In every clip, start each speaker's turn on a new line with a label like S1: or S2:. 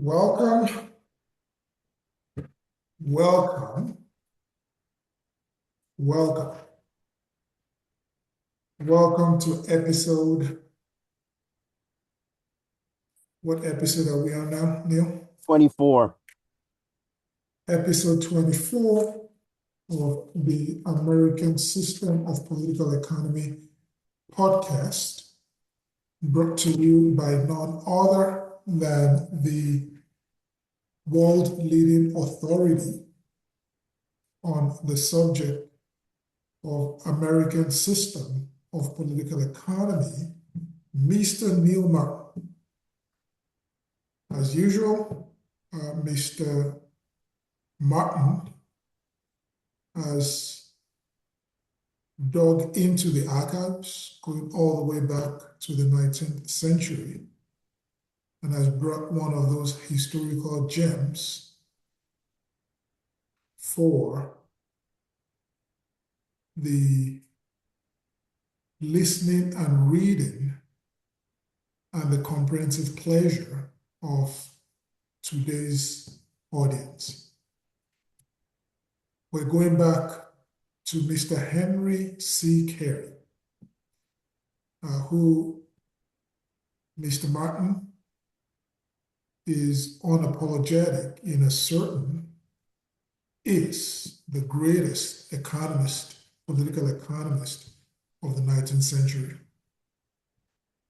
S1: Welcome, welcome, welcome. Welcome to what episode are we on now, Neil?
S2: 24.
S1: Episode 24 of the American System of Political Economy podcast, brought to you by none other than the world-leading authority on the subject of American System of Political Economy, Mr. Neil Martin. As usual, Mr. Martin has dug into the archives, going all the way back to the 19th century, and has brought one of those historical gems for the listening and reading and the comprehensive pleasure of today's audience. We're going back to Mr. Henry C. Carey, who Mr. Martin is unapologetic in asserting is the greatest economist, political economist of the 19th century.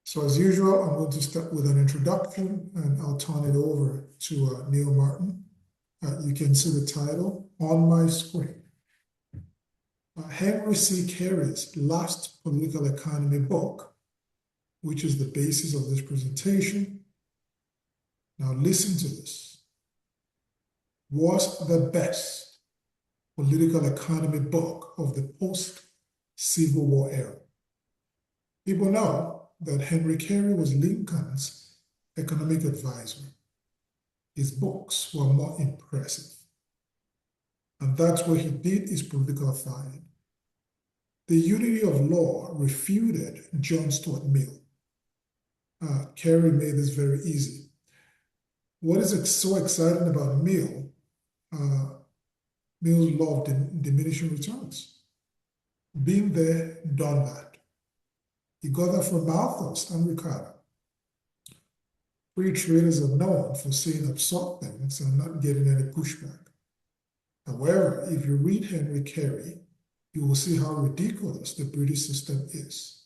S1: So as usual, I'm going to start with an introduction and I'll turn it over to Neil Martin. You can see the title on my screen. Henry C. Carey's last political economy book, which is the basis of this presentation, now listen to this, was the best political economy book of the post-Civil War era. People know that Henry Carey was Lincoln's economic advisor. His books were more impressive. And that's where he did his political fighting. The unity of law refuted John Stuart Mill. Carey made this very easy. What is so exciting about Mill? Mill's law of diminishing returns. Been there, done that. He got that from Malthus and Ricardo. Free traders are known for saying absurd things and not getting any pushback. However, if you read Henry Carey, you will see how ridiculous the British system is.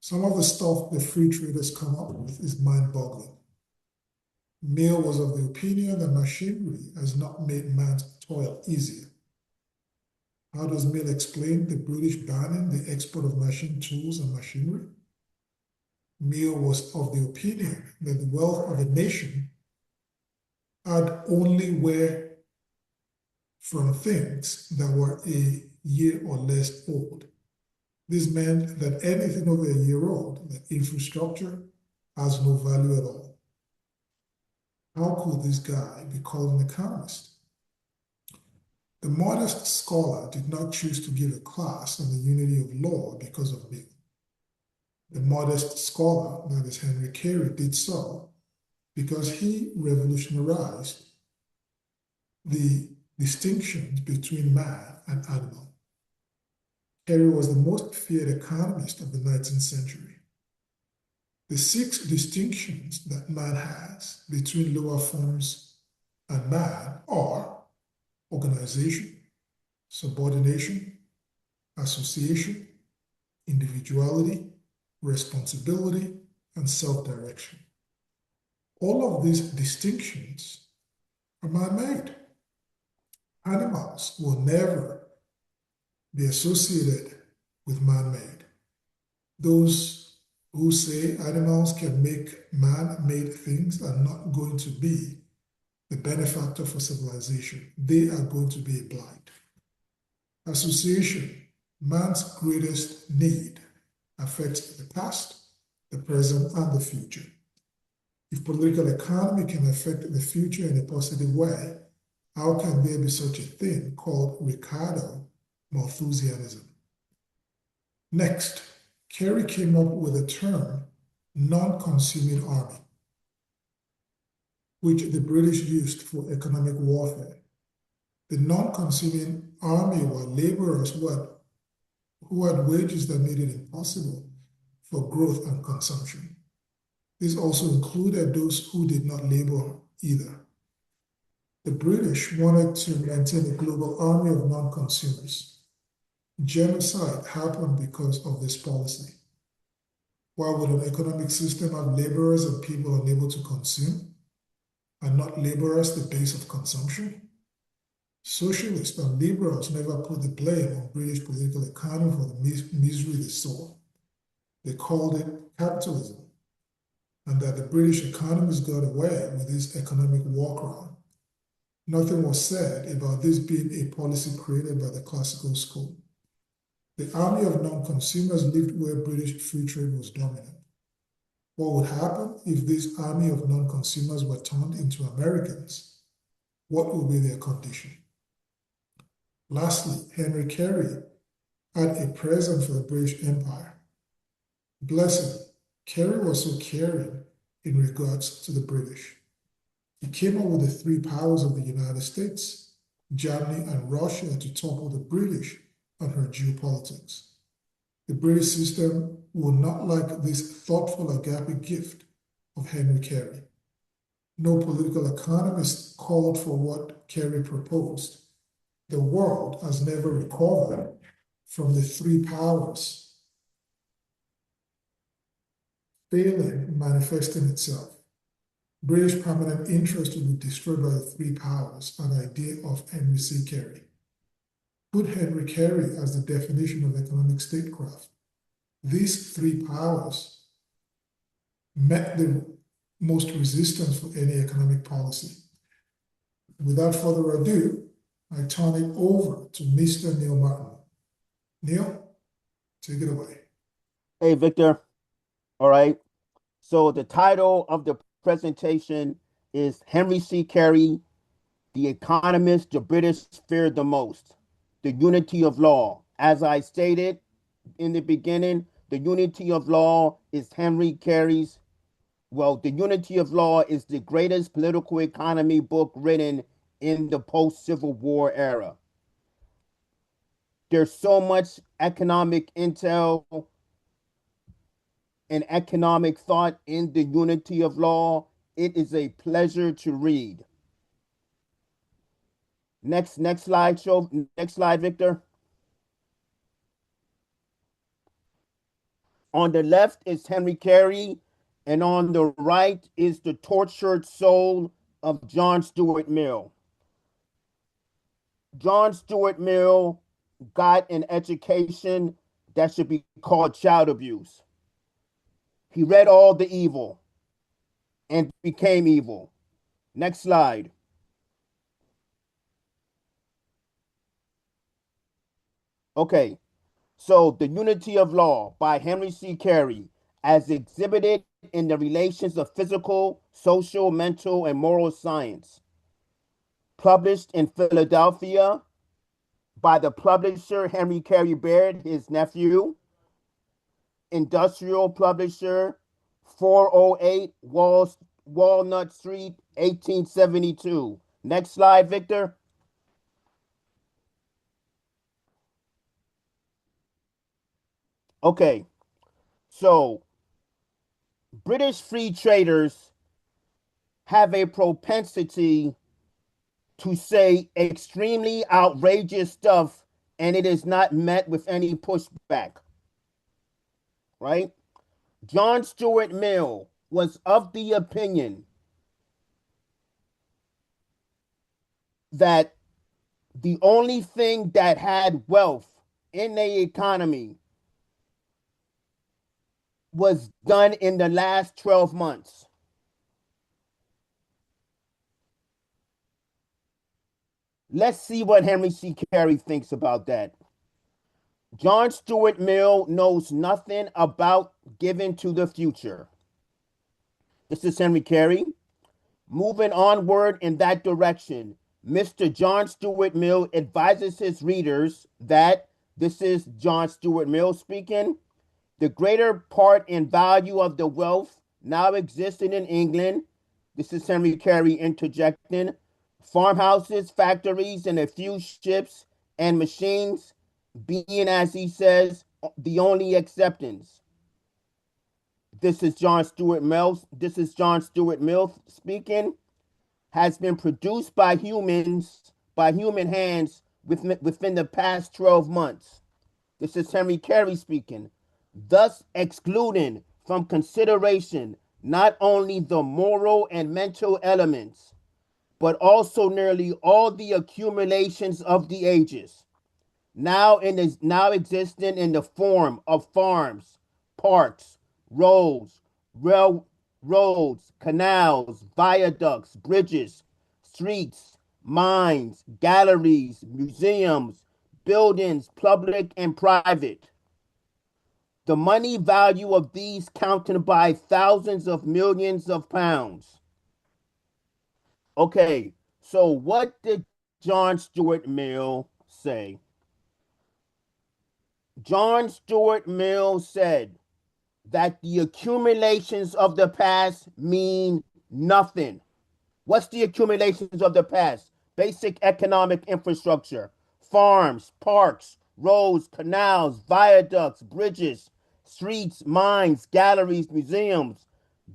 S1: Some of the stuff the free traders come up with is mind-boggling. Mill was of the opinion that machinery has not made man's toil easier. How does Mill explain the British banning the export of machine tools and machinery? Mill was of the opinion that the wealth of a nation had only were from things that were a year or less old. This meant that anything over a year old, like infrastructure, has no value at all. How could this guy be called an economist? The modest scholar did not choose to give a class on the unity of law because of Mill. The modest scholar, that is Henry Carey, did so because he revolutionized the distinctions between man and animal. Carey was the most feared economist of the 19th century. The 6 distinctions that man has between lower forms and man are organization, subordination, association, individuality, responsibility, and self-direction. All of these distinctions are man-made. Animals will never be associated with man-made. Those who say animals can make man-made things are not going to be the benefactor for civilization. They are going to be a blight. Association, man's greatest need, affects the past, the present, and the future. If political economy can affect the future in a positive way, how can there be such a thing called Ricardo Malthusianism? Next, Carey came up with the term non-consuming army. which the British used for economic warfare. The non-consuming army were laborers who had wages that made it impossible for growth and consumption. This also included those who did not labor either. The British wanted to maintain a global army of non-consumers. Genocide happened because of this policy. Why would an economic system have laborers and people unable to consume, and not laborers the base of consumption? Socialists and liberals never put the blame on British political economy for the misery they saw. They called it capitalism, and that the British economists got away with this economic walkaround. Nothing was said about this being a policy created by the classical school. The army of non-consumers lived where British free trade was dominant. What would happen if this army of non-consumers were turned into Americans? What would be their condition? Lastly, Henry Carey had a present for the British Empire. Bless him, Carey was so caring in regards to the British. He came up with the three powers of the United States, Germany, and Russia to topple the British and her geopolitics. The British system will not like this thoughtful agape gift of Henry Carey. No political economist called for what Carey proposed. The world has never recovered from the three powers failing manifesting itself. British permanent interest will be destroyed by the three powers, an idea of Henry C. Carey. Put Henry Carey as the definition of economic statecraft. These three powers met the most resistance for any economic policy. Without further ado, I turn it over to Mr. Neil Martin. Neil, take it away.
S2: Hey, Victor. All right. So the title of the presentation is Henry C. Carey, the economist the British feared the most, the unity of law. As I stated in the beginning, the unity of law is Henry Carey's. Well, the unity of law is the greatest political economy book written in the post-Civil War era. There's so much economic intel and economic thought in the unity of law. It is a pleasure to read. Next slide, next slide, Victor. On the left is Henry Carey, and on the right is the tortured soul of John Stuart Mill. John Stuart Mill got an education that should be called child abuse. He read all the evil and became evil. Next slide. Okay, so The Unity of Law by Henry C. Carey, as exhibited in the relations of physical, social, mental, and moral science. Published in Philadelphia by the publisher Henry Carey Baird, his nephew. Industrial publisher, 408 Walnut Street, 1872. Next slide, Victor. Okay, so British free traders have a propensity to say extremely outrageous stuff, and it is not met with any pushback, right? John Stuart Mill was of the opinion that the only thing that had wealth in the economy was done in the last 12 months. Let's see what Henry C. Carey thinks about that. John Stuart Mill knows nothing about giving to the future. This is Henry Carey. Moving onward in that direction, Mr. John Stuart Mill advises his readers that, this is John Stuart Mill speaking, the greater part and value of the wealth now existing in England, This is Henry Carey interjecting. Farmhouses, factories, and a few ships and machines being, as he says, the only acceptance. This is John Stuart Mill. This is John Stuart Mill speaking. Has been produced by humans, by human hands within the past 12 months. This is Henry Carey speaking. Thus excluding from consideration not only the moral and mental elements, but also nearly all the accumulations of the ages, now existing in the form of farms, parks, roads, railroads, canals, viaducts, bridges, streets, mines, galleries, museums, buildings, public and private. The money value of these counted by thousands of millions of pounds. Okay, so what did John Stuart Mill say? John Stuart Mill said that the accumulations of the past mean nothing. What's the accumulations of the past? Basic economic infrastructure, farms, parks, roads, canals, viaducts, bridges, streets, mines, galleries, museums,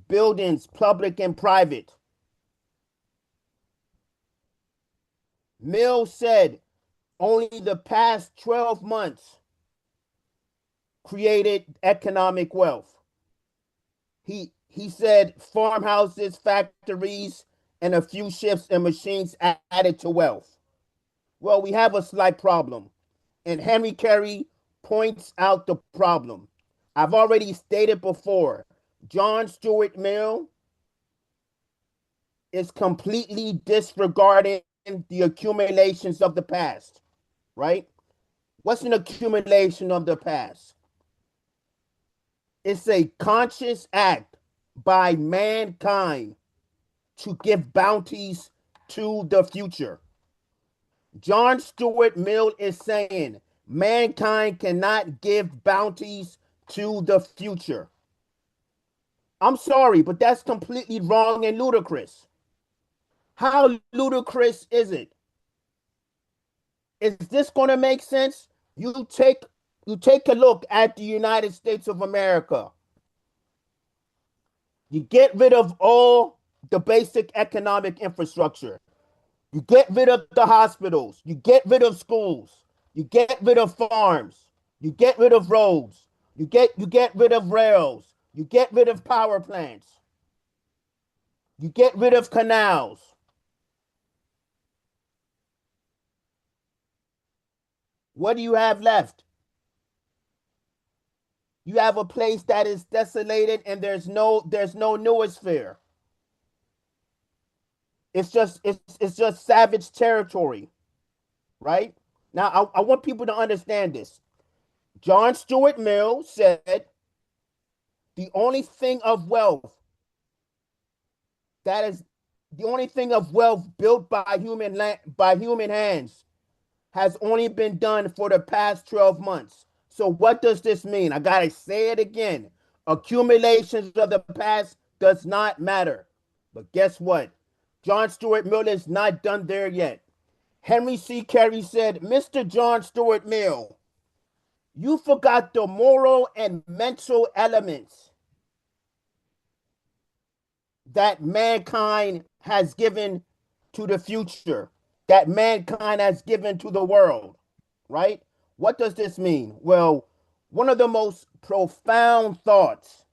S2: buildings, public and private. Mill said only the past 12 months created economic wealth. He said farmhouses, factories, and a few ships and machines added to wealth. Well, we have a slight problem, and Henry Carey points out the problem. I've already stated before, John Stuart Mill is completely disregarding the accumulations of the past, right? What's an accumulation of the past? It's a conscious act by mankind to give bounties to the future. John Stuart Mill is saying mankind cannot give bounties to the future. I'm sorry, but that's completely wrong and ludicrous. How ludicrous is it? Is this going to make sense? You take a look at the United States of America. You get rid of all the basic economic infrastructure. You get rid of the hospitals. You get rid of schools. You get rid of farms. You get rid of roads. You get rid of rails. You get rid of power plants. You get rid of canals. What do you have left? You have a place that is desolated and there's no noosphere. It's just savage territory, right? Now I want people to understand this. John Stuart Mill said the only thing of wealth built by human hands has only been done for the past 12 months. So what does this mean? I got to say it again. Accumulations of the past does not matter. But guess what? John Stuart Mill is not done there yet. Henry C. Carey said, Mr. John Stuart Mill, you forgot the moral and mental elements that mankind has given to the future, that mankind has given to the world, right? What does this mean? Well, one of the most profound thoughts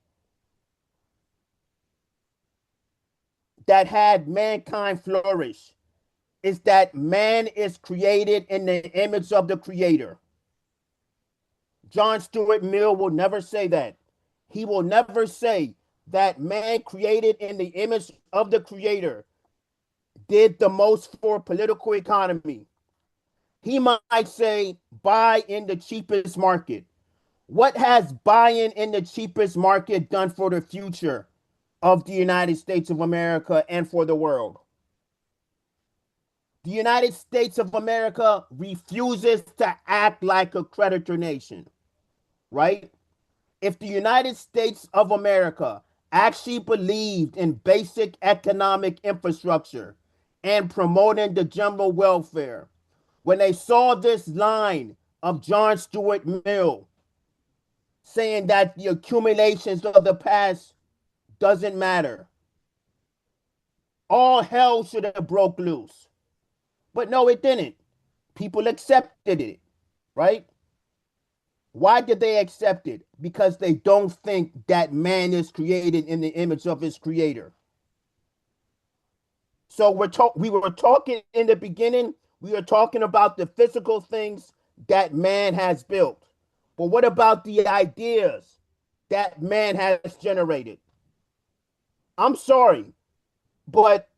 S2: that had mankind flourish is that man is created in the image of the Creator. John Stuart Mill will never say that. He will never say that man created in the image of the Creator did the most for political economy. He might say, buy in the cheapest market. What has buying in the cheapest market done for the future of the United States of America and for the world? The United States of America refuses to act like a creditor nation, right? If the United States of America actually believed in basic economic infrastructure and promoting the general welfare, when they saw this line of John Stuart Mill saying that the accumulations of the past doesn't matter, all hell should have broke loose. But no, it didn't. People accepted it, right? Why did they accept it? Because they don't think that man is created in the image of his creator. So we were talking in the beginning, we were talking about the physical things that man has built. But what about the ideas that man has generated? I'm sorry, but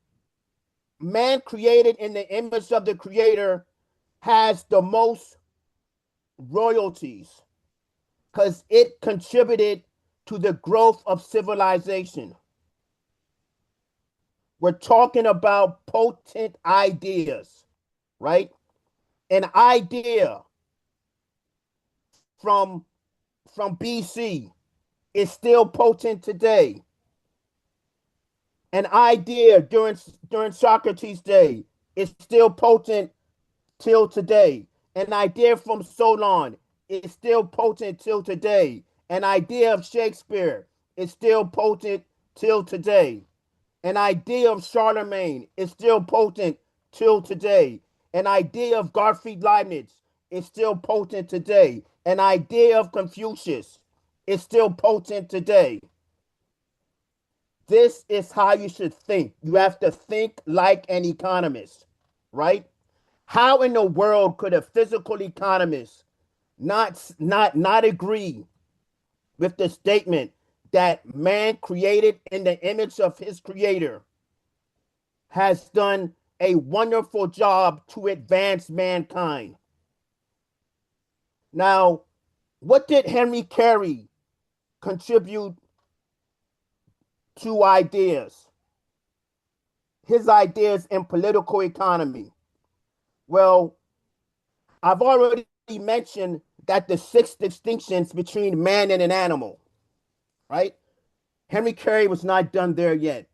S2: man created in the image of the creator has the most royalties because it contributed to the growth of civilization. We're talking about potent ideas, right? An idea from BC is still potent today. An idea during Socrates' day is still potent till today. An idea from Solon is still potent till today. An idea of Shakespeare is still potent till today. An idea of Charlemagne is still potent till today. An idea of Gottfried Leibniz is still potent today. An idea of Confucius is still potent today. This is how you should think. You have to think like an economist, right? How in the world could a physical economist not agree with the statement that man created in the image of his creator has done a wonderful job to advance mankind? Now, what did Henry Carey contribute to ideas? His ideas in political economy. Well, I've already mentioned that the 6 distinctions between man and an animal, right? Henry Carey was not done there yet.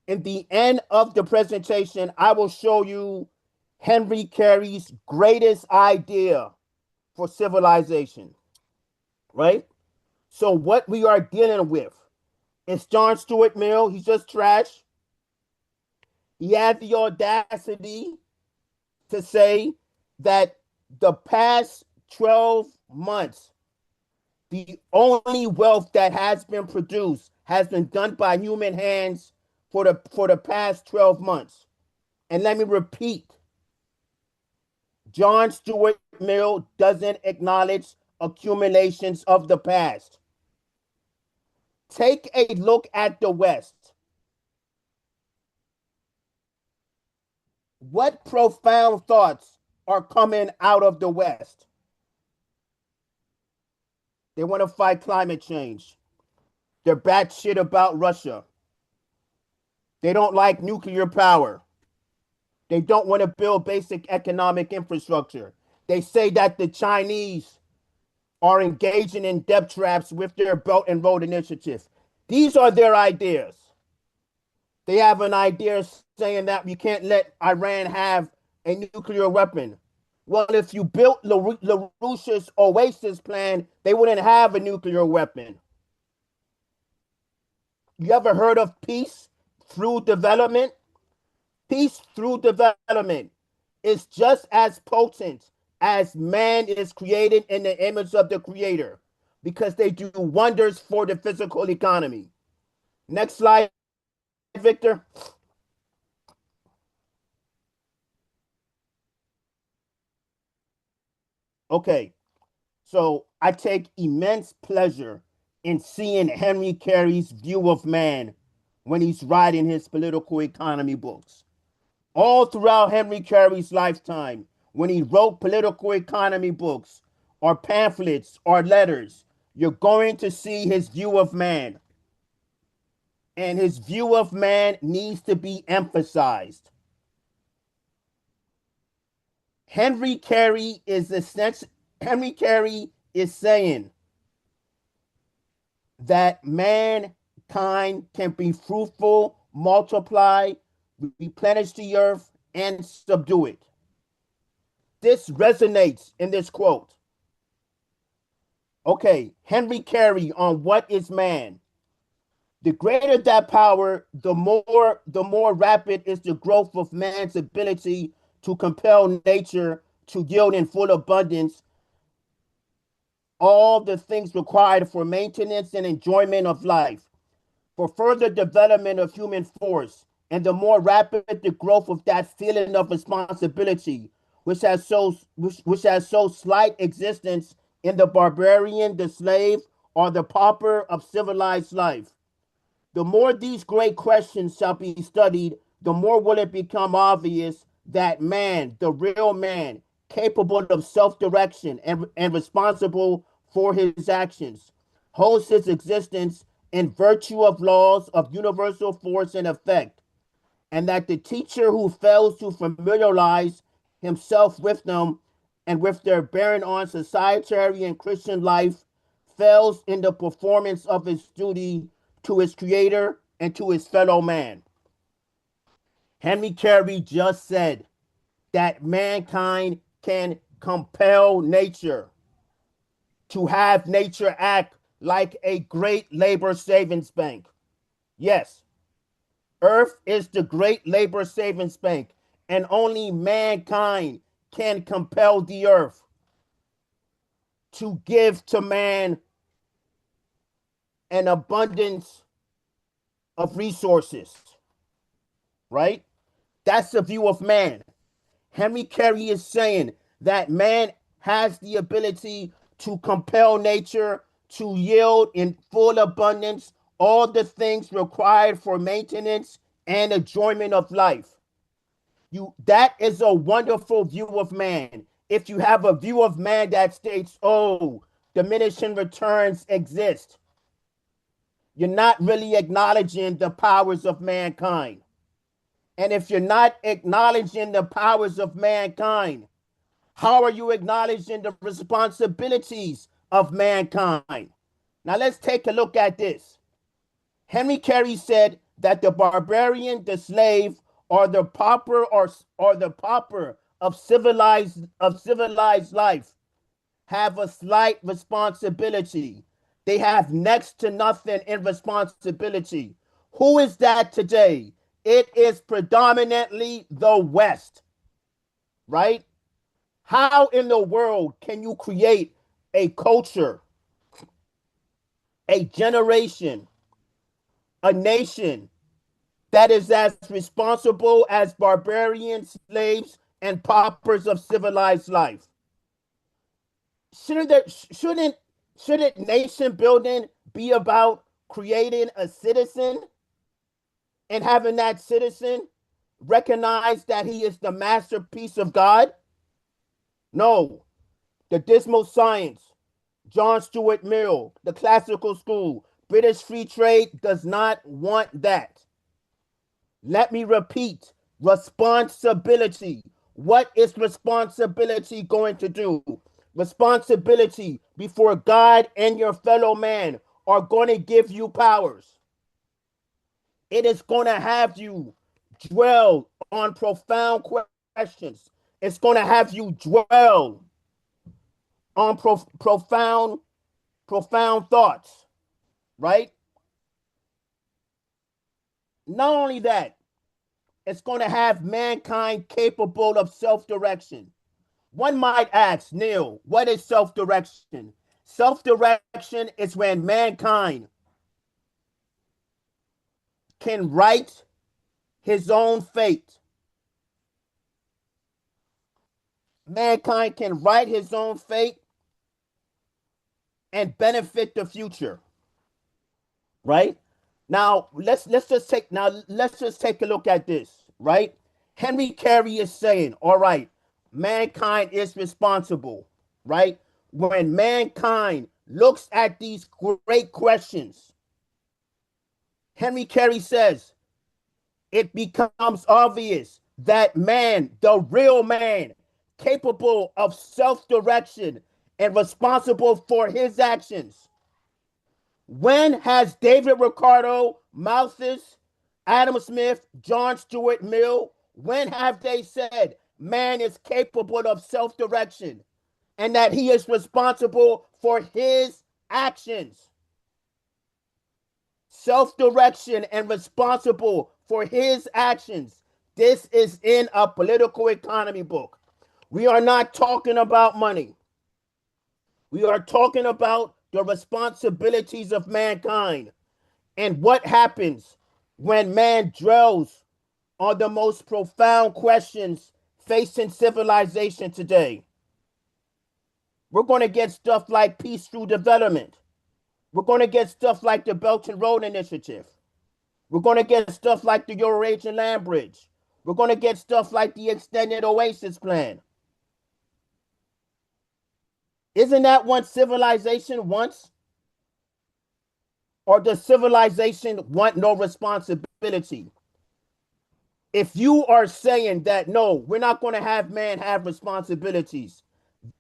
S2: In the end of the presentation, I will show you Henry Carey's greatest idea for civilization, right? So what we are dealing with is John Stuart Mill. He's just trash. He had the audacity to say that the past 12 months, the only wealth that has been produced has been done by human hands for the past 12 months. And let me repeat, John Stuart Mill doesn't acknowledge accumulations of the past. Take a look at the West. What profound thoughts are coming out of the West? They want to fight climate change. They're batshit about Russia. They don't like nuclear power. They don't want to build basic economic infrastructure. They say that the Chinese are engaging in debt traps with their Belt and Road Initiative. These are their ideas. They have an idea saying that you can't let Iran have a nuclear weapon. Well, if you built LaRouche's Oasis plan, they wouldn't have a nuclear weapon. You ever heard of peace through development? Peace through development is just as potent as man is created in the image of the creator because they do wonders for the physical economy. Next slide, Victor. Okay, so I take immense pleasure in seeing Henry Carey's view of man when he's writing his political economy books. All throughout Henry Carey's lifetime, when he wrote political economy books or pamphlets or letters, you're going to see his view of man. And his view of man needs to be emphasized. Henry Carey is saying that man mankind can be fruitful, multiply, replenish the earth, and subdue it. This resonates in this quote. Okay, Henry Carey on what is man. The greater that power, the more rapid is the growth of man's ability to compel nature to yield in full abundance all the things required for maintenance and enjoyment of life, for further development of human force, and the more rapid the growth of that feeling of responsibility, which has so slight existence in the barbarian, the slave, or the pauper of civilized life. The more these great questions shall be studied, the more will it become obvious that man, the real man, capable of self direction and responsible for his actions, holds his existence in virtue of laws of universal force and effect, and that the teacher who fails to familiarize himself with them and with their bearing on societary and Christian life fails in the performance of his duty to his creator and to his fellow man. Henry Carey just said that mankind can compel nature to have nature act like a great labor savings bank. Yes, Earth is the great labor savings bank, and only mankind can compel the earth to give to man an abundance of resources, right? That's the view of man. Henry Carey is saying that man has the ability to compel nature to yield in full abundance all the things required for maintenance and enjoyment of life. That is a wonderful view of man. If you have a view of man that states, oh, diminishing returns exist, you're not really acknowledging the powers of mankind. And if you're not acknowledging the powers of mankind, how are you acknowledging the responsibilities of mankind? Now let's take a look at this. Henry Carey said that the barbarian, the slave, or the pauper of civilized life have a slight responsibility. They have next to nothing in responsibility. Who is that today? It is predominantly the West, right? How in the world can you create a culture, a generation, a nation that is as responsible as barbarian slaves and paupers of civilized life? Shouldn't there, shouldn't nation building be about creating a citizen and having that citizen recognize that he is the masterpiece of God? No. The dismal science, John Stuart Mill, the classical school, British free trade does not want that. Let me repeat, responsibility. What is responsibility going to do? Responsibility before God and your fellow man are going to give you powers. It is going to have you dwell on profound questions. It's going to have you dwell on profound thoughts, right? Not only that, it's going to have mankind capable of self-direction. One might ask, Neil, what is self-direction? Self-direction is when mankind can write his own fate. Mankind can write his own fate and benefit the future, right? Let's just take a look at this, right? Henry Carey is saying, all right, mankind is responsible, right? When mankind looks at these great questions, Henry Carey says it becomes obvious that man, the real man, capable of self-direction and responsible for his actions, When has David Ricardo, Malthus, Adam Smith, John Stuart Mill, when have they said man is capable of self-direction and that he is responsible for his actions? Self-direction and responsible for his actions. This is in a political economy book. We are not talking about money. We are talking about the responsibilities of mankind and what happens when man dwells on the most profound questions facing civilization today. We're going to get stuff like peace through development. We're going to get stuff like the Belt and Road Initiative. We're going to get stuff like the Eurasian Land Bridge. We're going to get stuff like the Extended Oasis Plan. Isn't that what civilization wants? Or does civilization want no responsibility? If you are saying that, no, we're not going to have man have responsibilities,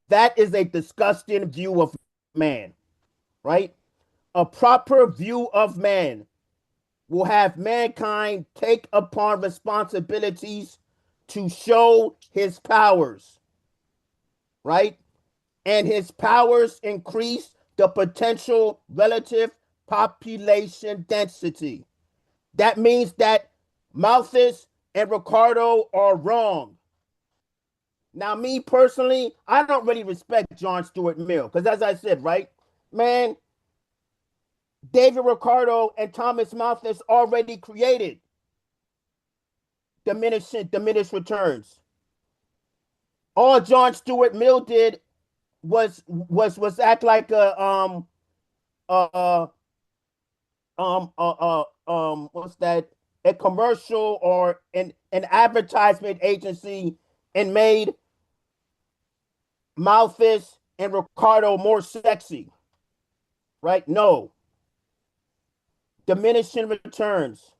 S2: that is a disgusting view of man, right? A proper view of man will have mankind take upon responsibilities to show his powers, right? And his powers increase the potential relative population density. That means that Malthus and Ricardo are wrong. Now, me personally, I don't really respect John Stuart Mill because, as I said, right, man, David Ricardo and Thomas Malthus already created diminished returns. All John Stuart Mill did was act like uh what's that, a commercial or an advertisement agency and made Malthus and Ricardo more sexy, right? No. Diminishing returns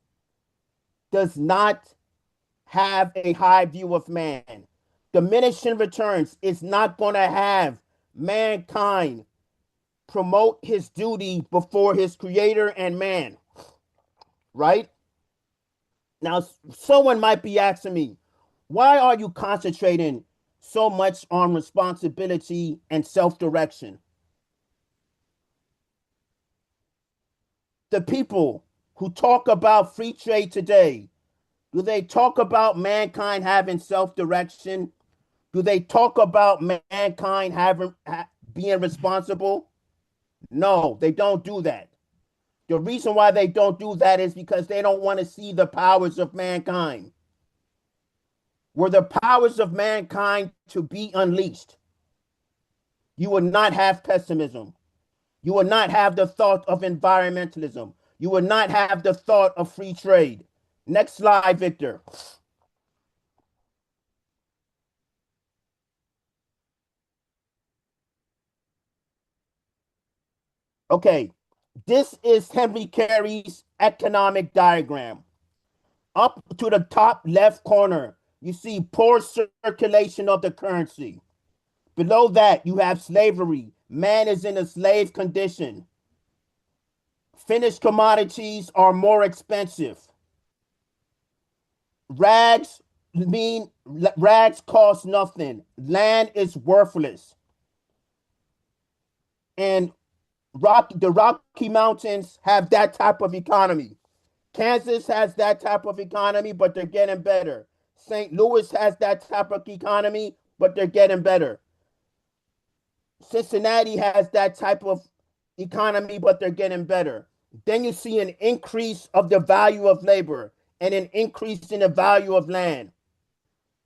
S2: does not have a high view of man. Diminishing returns is not going to have mankind promote his duty before his creator and man, right? Now, someone might be asking me, why are you concentrating so much on responsibility and self-direction? The people who talk about free trade today, do they talk about mankind having self-direction? Do they talk about mankind being responsible? No, they don't do that. The reason why they don't do that is because they don't want to see the powers of mankind. Were the powers of mankind to be unleashed, you would not have pessimism. You would not have the thought of environmentalism. You would not have the thought of free trade. Next slide, Victor. Okay, this is Henry Carey's economic diagram. Up to the top left corner, you see poor circulation of the currency. Below that, you have slavery. Man is in a slave condition. Finished commodities are more expensive. Rags rags cost nothing. Land is worthless. And the Rocky Mountains have that type of economy. Kansas has that type of economy, but they're getting better. St. Louis has that type of economy, but they're getting better. Cincinnati has that type of economy, but they're getting better. Then you see an increase of the value of labor and an increase in the value of land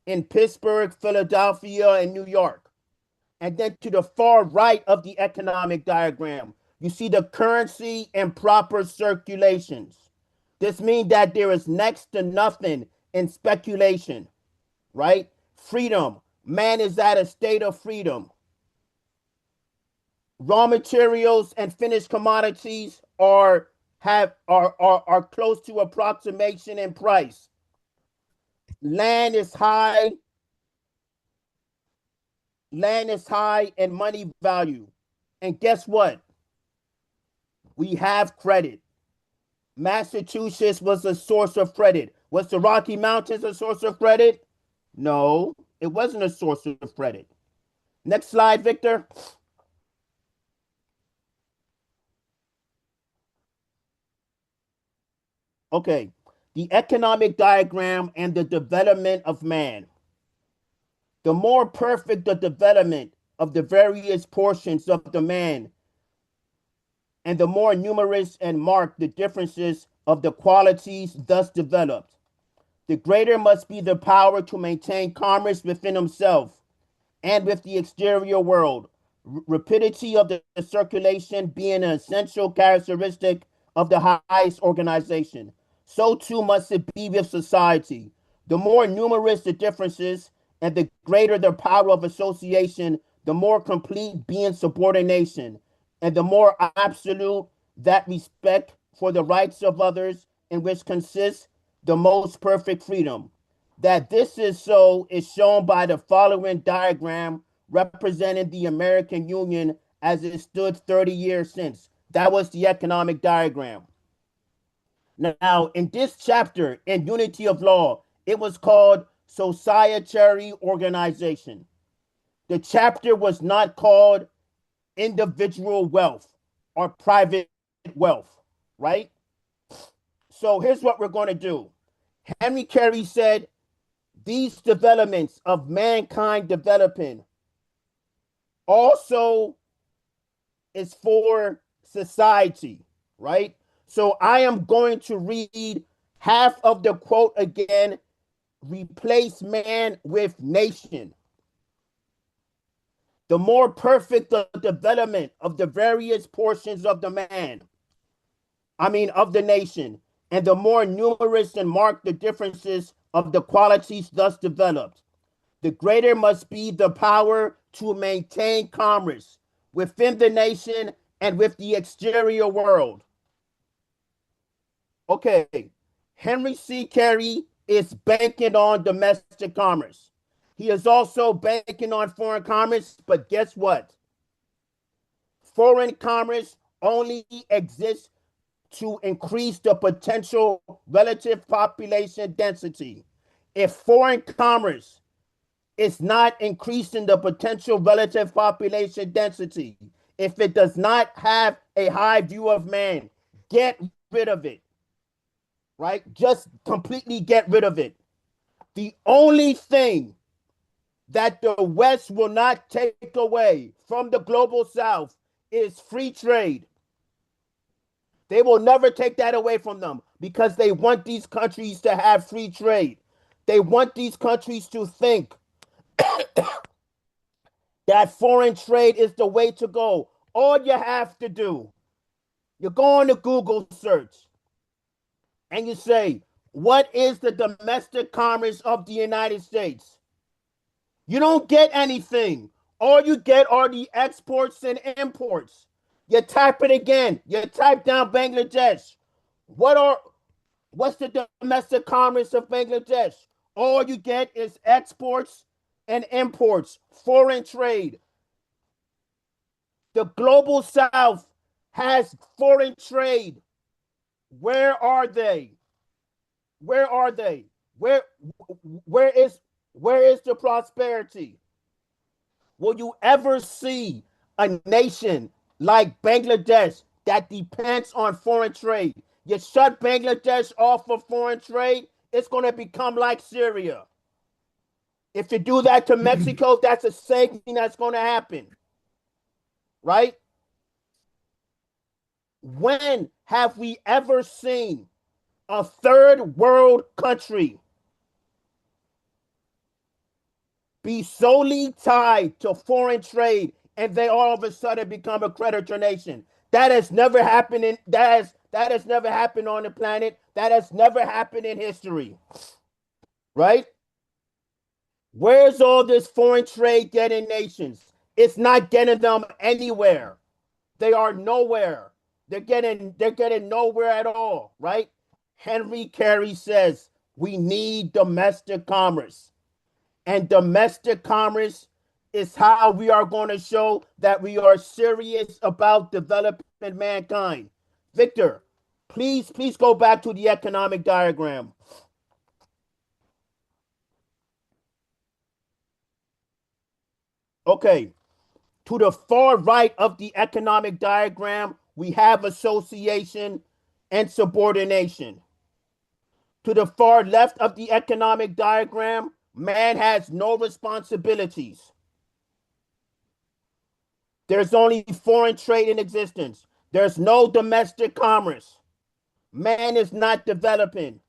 S2: in Pittsburgh, Philadelphia, and New York. And then to the far right of the economic diagram, you see the currency and proper circulations. This means that there is next to nothing in speculation, right? Freedom. Man is at a state of freedom. Raw materials and finished commodities are close to approximation in price. Land is high. Land is high in money value. And guess what? we have credit. Massachusetts was a source of credit. Was the Rocky Mountains a source of credit? No, it wasn't a source of credit. Next slide, Victor. Okay, the economic diagram and the development of man. The more perfect the development of the various portions of the man, and the more numerous and marked the differences of the qualities thus developed, the greater must be the power to maintain commerce within himself and with the exterior world, rapidity of the circulation being an essential characteristic of the highest organization. So too must it be with society. The more numerous the differences and the greater the power of association, the more complete being subordination, and the more absolute that respect for the rights of others, in which consists the most perfect freedom. That this is so is shown by the following diagram representing the American Union as it stood 30 years since. That was the economic diagram. Now, in this chapter, in Unity of Law, it was called Societary Organization. The chapter was not called Individual Wealth or Private Wealth, right? So here's what we're going to do. Henry Carey said, these developments of mankind developing also is for society, right? So I am going to read half of the quote again, replace man with nation. The more perfect the development of the various portions of the man, of the nation, and the more numerous and marked the differences of the qualities thus developed, the greater must be the power to maintain commerce within the nation and with the exterior world. Okay, Henry C. Carey is banking on domestic commerce. He is also banking on foreign commerce, but guess what? Foreign commerce only exists to increase the potential relative population density. If foreign commerce is not increasing the potential relative population density, if it does not have a high view of man, get rid of it, right? Just completely get rid of it. The only thing that the West will not take away from the global South is free trade. They will never take that away from them because they want these countries to have free trade. They want these countries to think that foreign trade is the way to go. All you have to do, you go on to Google search and you say, what is the domestic commerce of the United States? You don't get anything. All you get are the exports and imports. You type it again. You type down Bangladesh. What's the domestic commerce of Bangladesh? All you get is exports and imports, foreign trade. The global South has foreign trade. Where are they? Where are they? Where is the prosperity? Will you ever see a nation like Bangladesh that depends on foreign trade? You shut Bangladesh off of foreign trade, it's going to become like Syria. If you do that to Mexico, that's the same thing that's going to happen. Right? When have we ever seen a third world country be solely tied to foreign trade and they all of a sudden become a creditor nation? That has never happened that has never happened on the planet. That has never happened in history. Right? Where's all this foreign trade getting nations? It's not getting them anywhere. They are nowhere. They're getting nowhere at all, right? Henry Carey says we need domestic commerce. And domestic commerce is how we are going to show that we are serious about developing mankind. Victor, please go back to the economic diagram. Okay, to the far right of the economic diagram, we have association and subordination. To the far left of the economic diagram, man has no responsibilities. There's only foreign trade in existence. There's no domestic commerce. Man is not developing.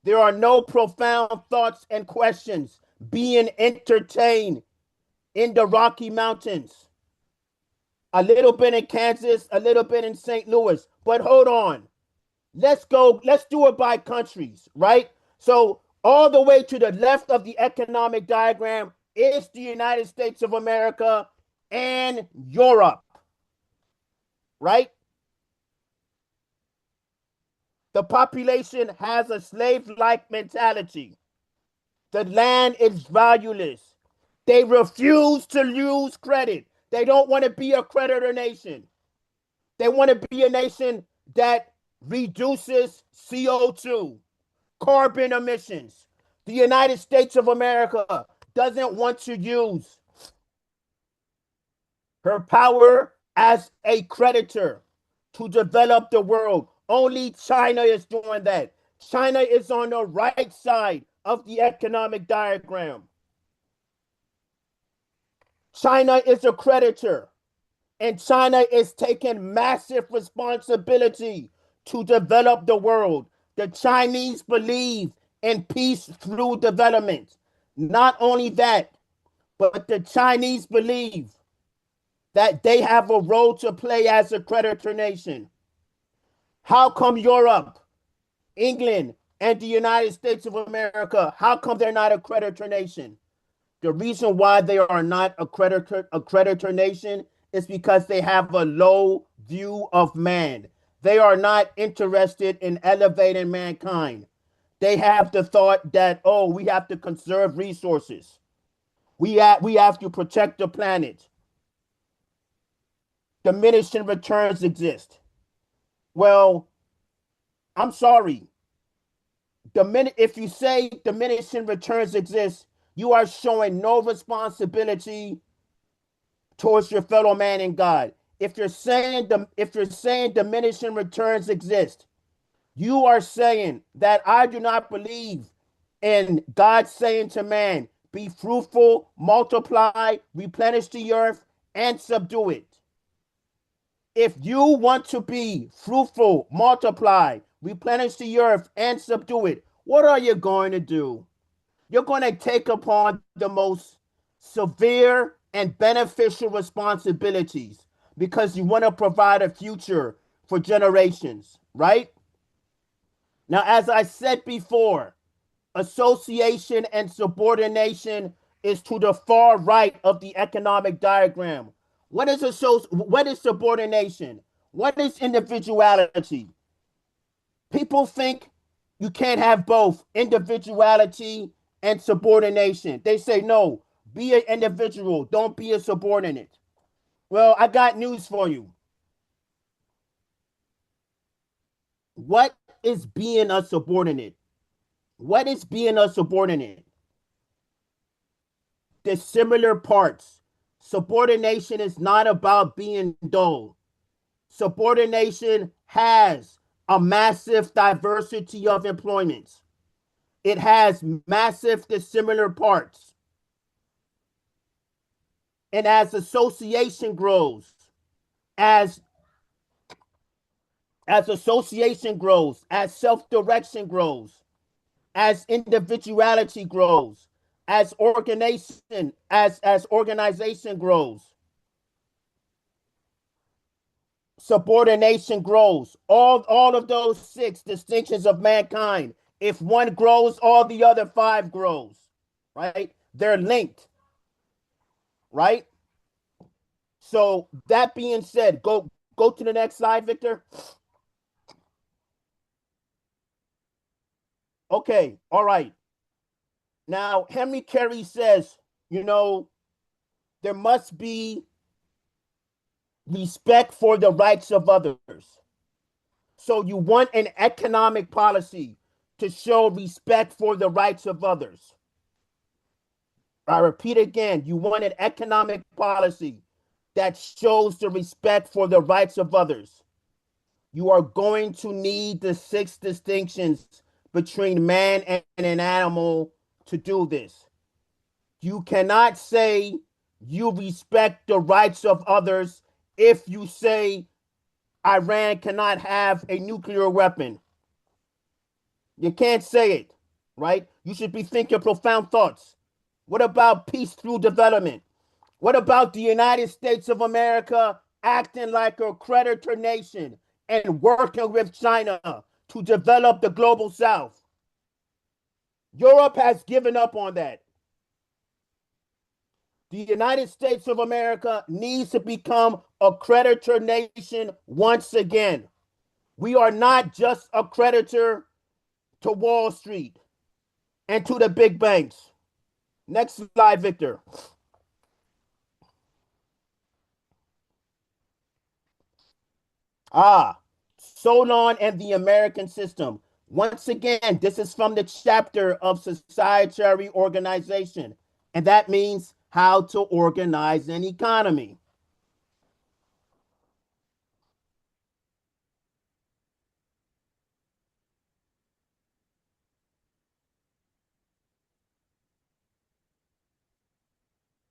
S2: There are no profound thoughts and questions being entertained in the Rocky Mountains. A little bit in Kansas, a little bit in St. Louis. But hold on. Let's do it by countries, right? So all the way to the left of the economic diagram is the United States of America and Europe, right? The population has a slave-like mentality. The land is valueless. They refuse to use credit. They don't want to be a creditor nation. They want to be a nation that reduces CO2, carbon emissions. The United States of America doesn't want to use her power as a creditor to develop the world. Only China is doing that. China is on the right side of the economic diagram. China is a creditor, and China is taking massive responsibility to develop the world. The Chinese believe in peace through development. Not only that, but the Chinese believe that they have a role to play as a creditor nation. How come Europe, England, and the United States of America, how come they're not a creditor nation? The reason why they are not a creditor nation is because they have a low view of man. They are not interested in elevating mankind. They have the thought that, oh, we have to conserve resources. We have to protect the planet. Diminishing returns exist. Well, I'm sorry. If you say diminishing returns exist, you are showing no responsibility towards your fellow man and God. If you're saying diminishing returns exist, you are saying that I do not believe in God saying to man, be fruitful, multiply, replenish the earth, and subdue it. If you want to be fruitful, multiply, replenish the earth, and subdue it, what are you going to do? You're going to take upon the most severe and beneficial responsibilities because you want to provide a future for generations, right? Now, as I said before, association and subordination is to the far right of the economic diagram. What is subordination? What is individuality? People think you can't have both individuality and subordination. They say, no, be an individual, don't be a subordinate. Well, I got news for you. What is being a subordinate? What is being a subordinate? The similar parts. Subordination is not about being dull. Subordination has a massive diversity of employments. It has massive dissimilar parts. And as association grows, as association grows, as self-direction grows, as individuality grows, as organization grows, subordination grows. All of those 6 distinctions of mankind, if one grows, all the other 5 grows, right? They're linked, right? So that being said, go to the next slide, Victor. Okay, all right. Now, Henry Carey says, there must be respect for the rights of others. So you want an economic policy to show respect for the rights of others. I repeat again, you want an economic policy that shows the respect for the rights of others. You are going to need the 6 distinctions between man and an animal to do this. You cannot say you respect the rights of others if you say Iran cannot have a nuclear weapon. You can't say it, right? You should be thinking profound thoughts. What about peace through development? What about the United States of America acting like a creditor nation and working with China to develop the global South? Europe has given up on that. The United States of America needs to become a creditor nation once again. We are not just a creditor to Wall Street and to the big banks. Next slide, Victor. Solon and the American system. Once again, this is from the chapter of societary organization, and that means how to organize an economy.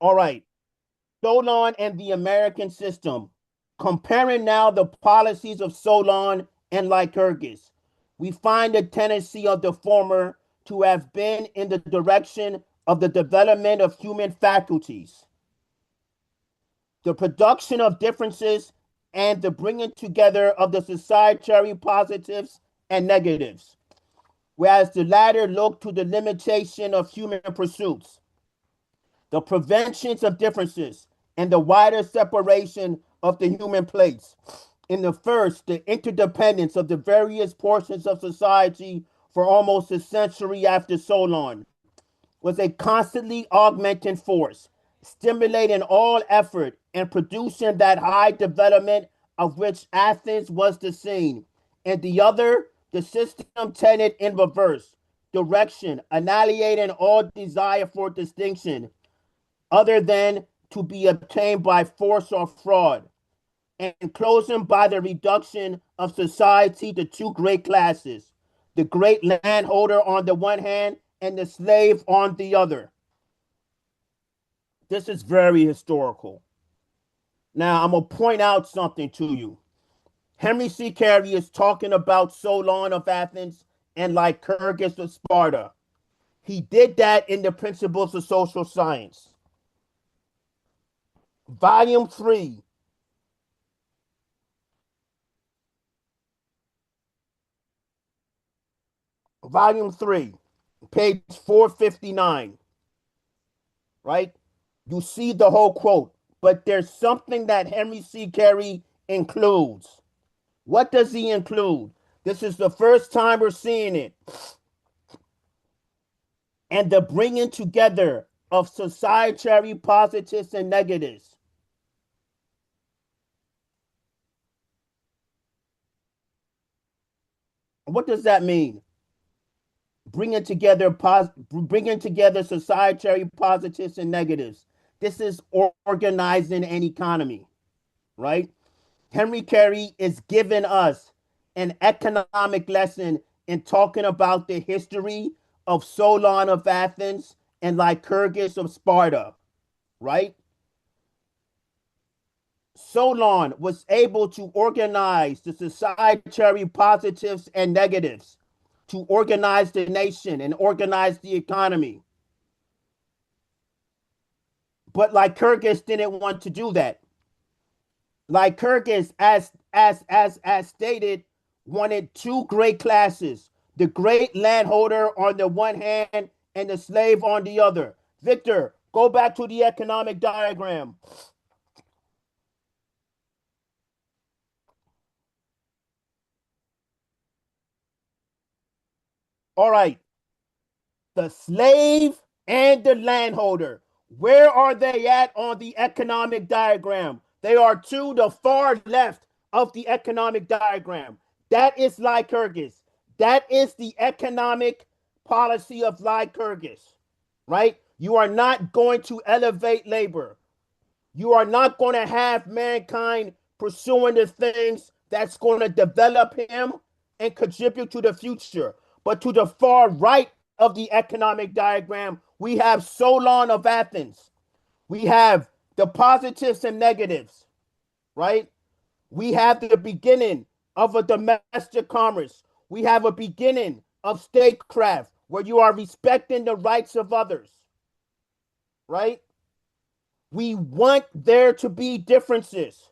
S2: All right, Solon and the American system. Comparing now the policies of Solon and Lycurgus, we find the tendency of the former to have been in the direction of the development of human faculties, the production of differences, and the bringing together of the societary positives and negatives, whereas the latter look to the limitation of human pursuits, the preventions of differences, and the wider separation of the human place. In the first, the interdependence of the various portions of society for almost a century after Solon was a constantly augmenting force, stimulating all effort and producing that high development of which Athens was the scene. And the other, the system tended in reverse direction, annihilating all desire for distinction other than to be obtained by force or fraud, and closing by the reduction of society to 2 great classes, the great landholder on the one hand and the slave on the other. This is very historical. Now, I'm going to point out something to you. Henry C. Carey is talking about Solon of Athens and Lycurgus of Sparta. He did that in the Principles of Social Science. Volume 3. Volume 3, page 459. Right? You see the whole quote, but there's something that Henry C. Carey includes. What does he include? This is the first time we're seeing it. And the bringing together of societary positives and negatives. What does that mean? Bringing together societary positives and negatives. This is organizing an economy, right? Henry Carey is giving us an economic lesson in talking about the history of Solon of Athens and Lycurgus of Sparta, right? Solon was able to organize the societary positives and negatives, to organize the nation and organize the economy. But Lycurgus didn't want to do that. Lycurgus, as stated, wanted 2 great classes, the great landholder on the one hand and the slave on the other. Victor, go back to the economic diagram. All right. The slave and the landholder. Where are they at on the economic diagram? They are to the far left of the economic diagram. That is Lycurgus. That is the economic policy of Lycurgus, right? You are not going to elevate labor. You are not going to have mankind pursuing the things that's going to develop him and contribute to the future. But to the far right of the economic diagram, we have Solon of Athens. We have the positives and negatives, right? We have the beginning of a domestic commerce. We have a beginning of statecraft where you are respecting the rights of others, right? We want there to be differences.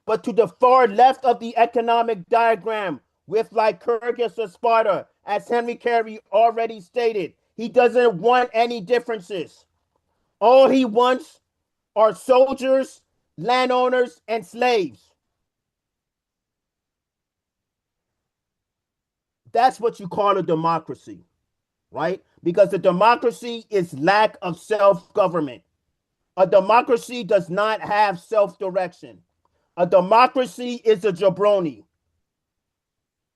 S2: But to the far left of the economic diagram, with Lycurgus of Sparta, as Henry Carey already stated, he doesn't want any differences. All he wants are soldiers, landowners, and slaves. That's what you call a democracy, right? Because a democracy is lack of self-government. A democracy does not have self-direction. A democracy is a jabroni.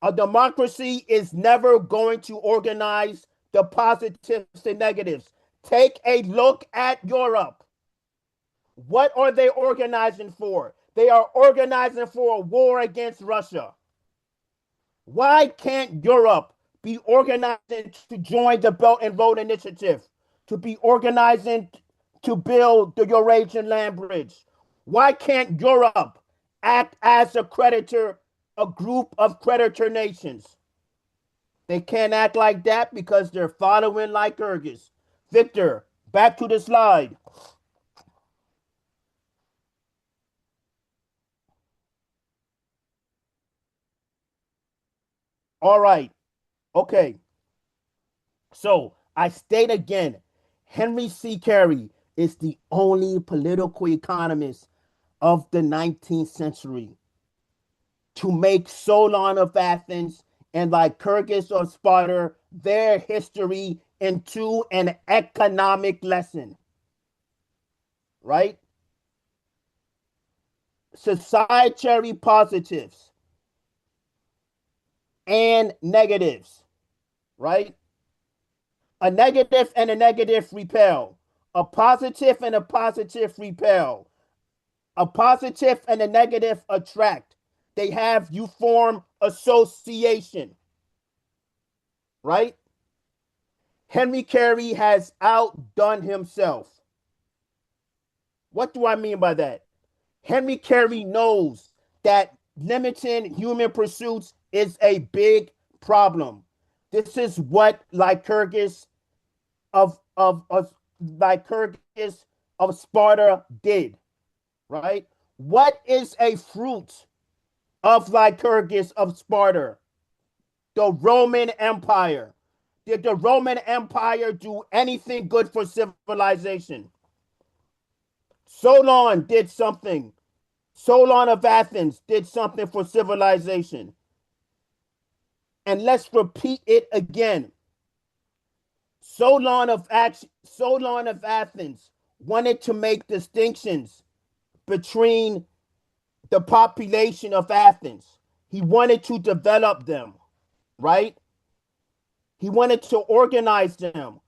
S2: A democracy is never going to organize the positives and negatives. Take a look at Europe. What are they organizing for? They are organizing for a war against Russia. Why can't Europe be organizing to join the Belt and Road Initiative, to be organizing to build the Eurasian land bridge? Why can't Europe act as a creditor, a group of creditor nations? They can't act like that because they're following Lycurgus. Victor, back to the slide. All right. Okay. So I state again, Henry C. Carey is the only political economist of the 19th century to make Solon of Athens and Lycurgus of Sparta their history into an economic lesson, right? Societary positives and negatives, right? A negative and a negative repel. A positive and a positive repel. A positive and a negative attract. They have you form association, right? Henry Carey has outdone himself. What do I mean by that? Henry Carey knows that limiting human pursuits is a big problem. This is what Lycurgus of Lycurgus of Sparta did, right? What is a fruit of Lycurgus of Sparta? The Roman Empire. Did the Roman Empire do anything good for civilization? Solon did something. Solon of Athens did something for civilization. And let's repeat it again. Solon of Athens wanted to make distinctions between the population of Athens. He wanted to develop them, right? He wanted to organize them.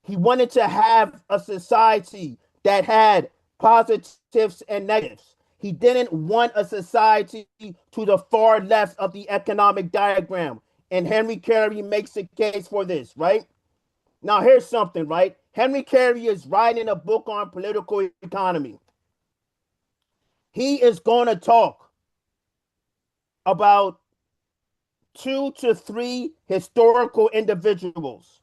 S2: He wanted to have a society that had positives and negatives. He didn't want a society to the far left of the economic diagram. And Henry Carey makes a case for this, right? Now, here's something, right? Henry Carey is writing a book on political economy. He is going to talk about 2 to 3 historical individuals.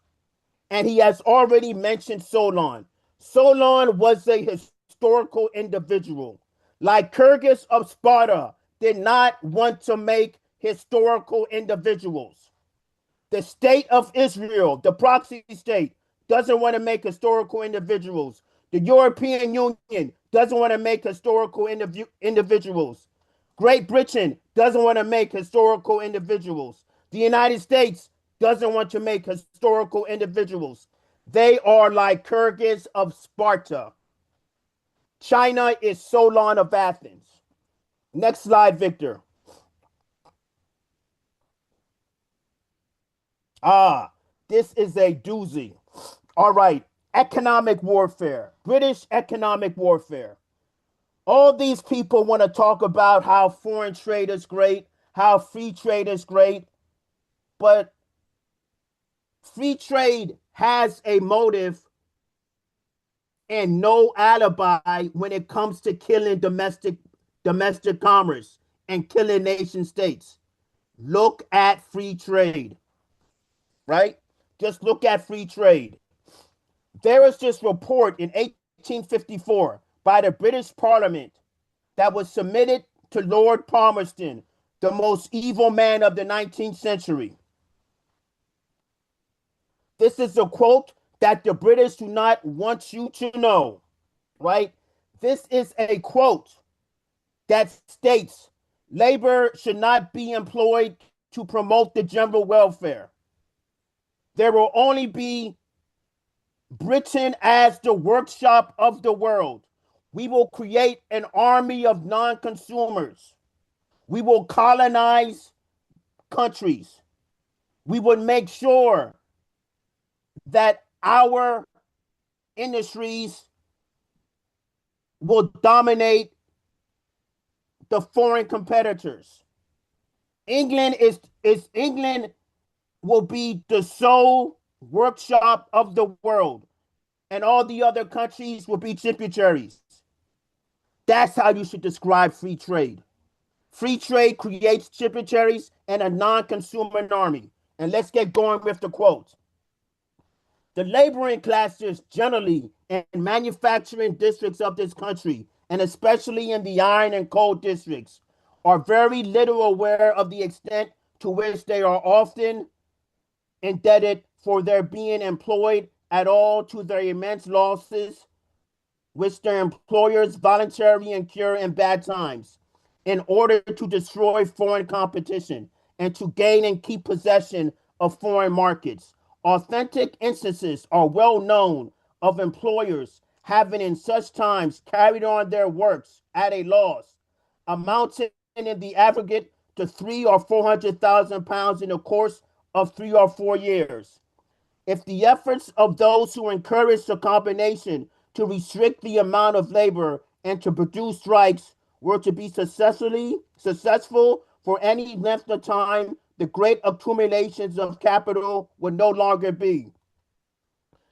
S2: And he has already mentioned Solon. Solon was a historical individual. Lycurgus of Sparta did not want to make historical individuals. The state of Israel, the proxy state, doesn't want to make historical individuals. The European Union doesn't want to make historical individuals. Great Britain doesn't want to make historical individuals. The United States doesn't want to make historical individuals. They are Lycurgus of Sparta. China is Solon of Athens. Next slide, Victor. Ah, this is a doozy. All right. Economic warfare, British economic warfare. All these people want to talk about how foreign trade is great, how free trade is great, but free trade has a motive and no alibi when it comes to killing domestic commerce and killing nation states. Look at free trade, right? Just look at free trade. There was this report in 1854 by the British Parliament that was submitted to Lord Palmerston, the most evil man of the 19th century. This is a quote that the British do not want you to know, right? This is a quote that states labor should not be employed to promote the general welfare. There will only be Britain as the workshop of the world. We will create an army of non consumers. We will colonize countries. We would make sure that our industries will dominate the foreign competitors. England will be the sole workshop of the world, and all the other countries will be tributaries. That's how you should describe free trade. Free trade creates tributaries and a non-consumer army. And let's get going with the quote. The laboring classes generally in manufacturing districts of this country, and especially in the iron and coal districts, are very little aware of the extent to which they are often indebted for their being employed at all to their immense losses which their employers voluntarily incur in bad times in order to destroy foreign competition and to gain and keep possession of foreign markets. Authentic instances are well known of employers having in such times carried on their works at a loss, amounting in the aggregate to 300,000 or 400,000 in the course of 3 or 4 years. If the efforts of those who encourage the combination to restrict the amount of labor and to produce strikes were to be successful for any length of time, the great accumulations of capital would no longer be.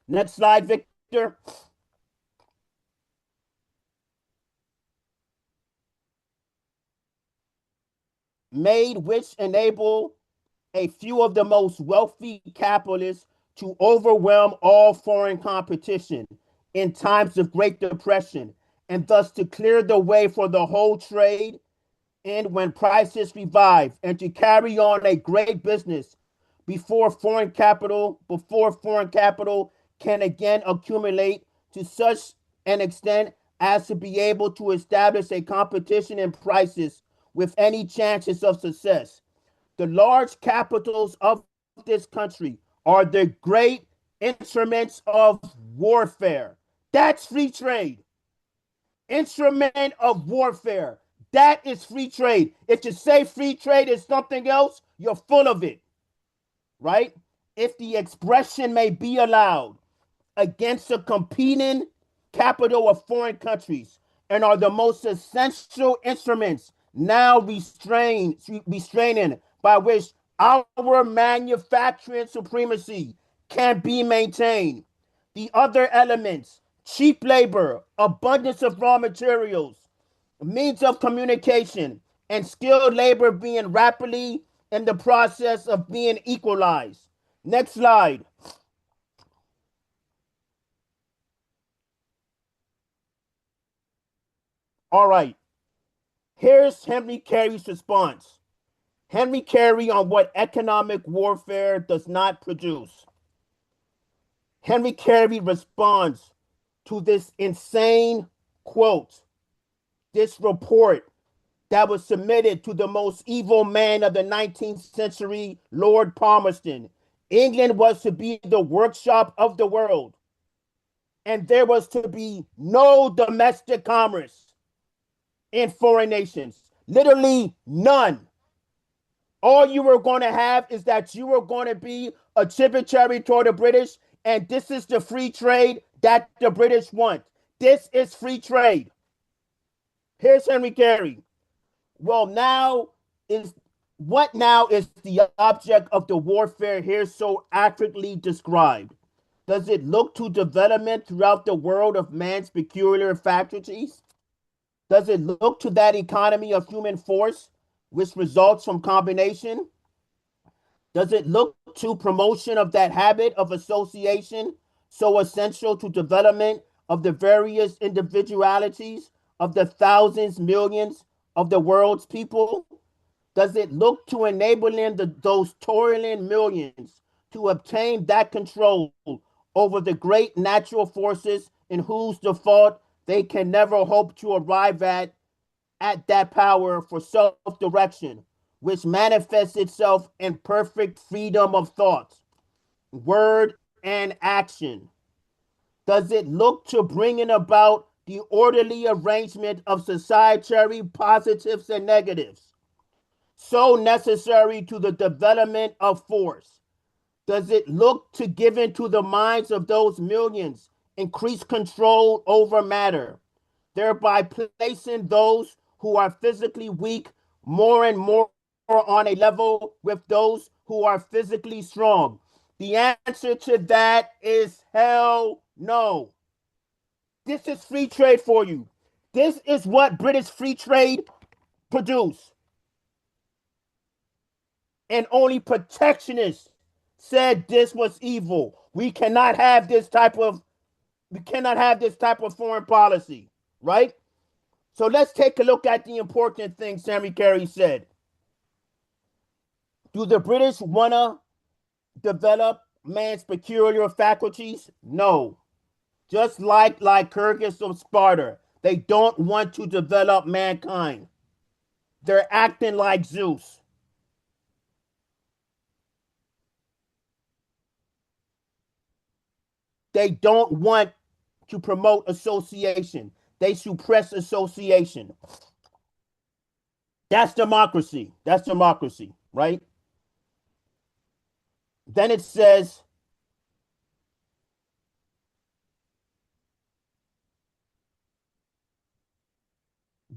S2: Next slide, Victor. Made which enable a few of the most wealthy capitalists to overwhelm all foreign competition in times of Great Depression, and thus to clear the way for the whole trade and when prices revive, and to carry on a great business before foreign capital can again accumulate to such an extent as to be able to establish a competition in prices with any chances of success. The large capitals of this country are the great instruments of warfare. That's free trade. Instrument of warfare. That is free trade. If you say free trade is something else, you're full of it, right? If the expression may be allowed against the competing capital of foreign countries and are the most essential instruments now restraining by which our manufacturing supremacy can be maintained. The other elements, cheap labor, abundance of raw materials, means of communication, and skilled labor being rapidly in the process of being equalized. Next slide. All right. Here's Henry Carey's response. Henry Carey on what economic warfare does not produce. Henry Carey responds to this insane quote, this report that was submitted to the most evil man of the 19th century, Lord Palmerston. England was to be the workshop of the world, and there was to be no domestic commerce in foreign nations. Literally none. All you were going to have is that you were going to be a tributary toward the British, and this is the free trade that the British want. This is free trade. Here's Henry Carey. Well, now is the object of the warfare here so accurately described? Does it look to development throughout the world of man's peculiar faculties? Does it look to that economy of human force which results from combination? Does it look to promotion of that habit of association so essential to development of the various individualities of the thousands, millions of the world's people? Does it look to enabling those toiling millions to obtain that control over the great natural forces in whose default they can never hope to arrive at that power for self-direction, which manifests itself in perfect freedom of thought, word, and action? Does it look to bringing about the orderly arrangement of societary positives and negatives, so necessary to the development of force? Does it look to giving to the minds of those millions increased control over matter, thereby placing those who are physically weak more and more on a level with those who are physically strong? The answer to that is hell no. This is free trade for you. This is what British free trade produced. And only protectionists said this was evil. We cannot have this type of foreign policy, right? So let's take a look at the important things Henry Carey said. Do the British want to develop man's peculiar faculties? No. Just like Lycurgus of Sparta, they don't want to develop mankind. They're acting like Zeus. They don't want to promote association. They suppress association. That's democracy. That's democracy, right? Then it says,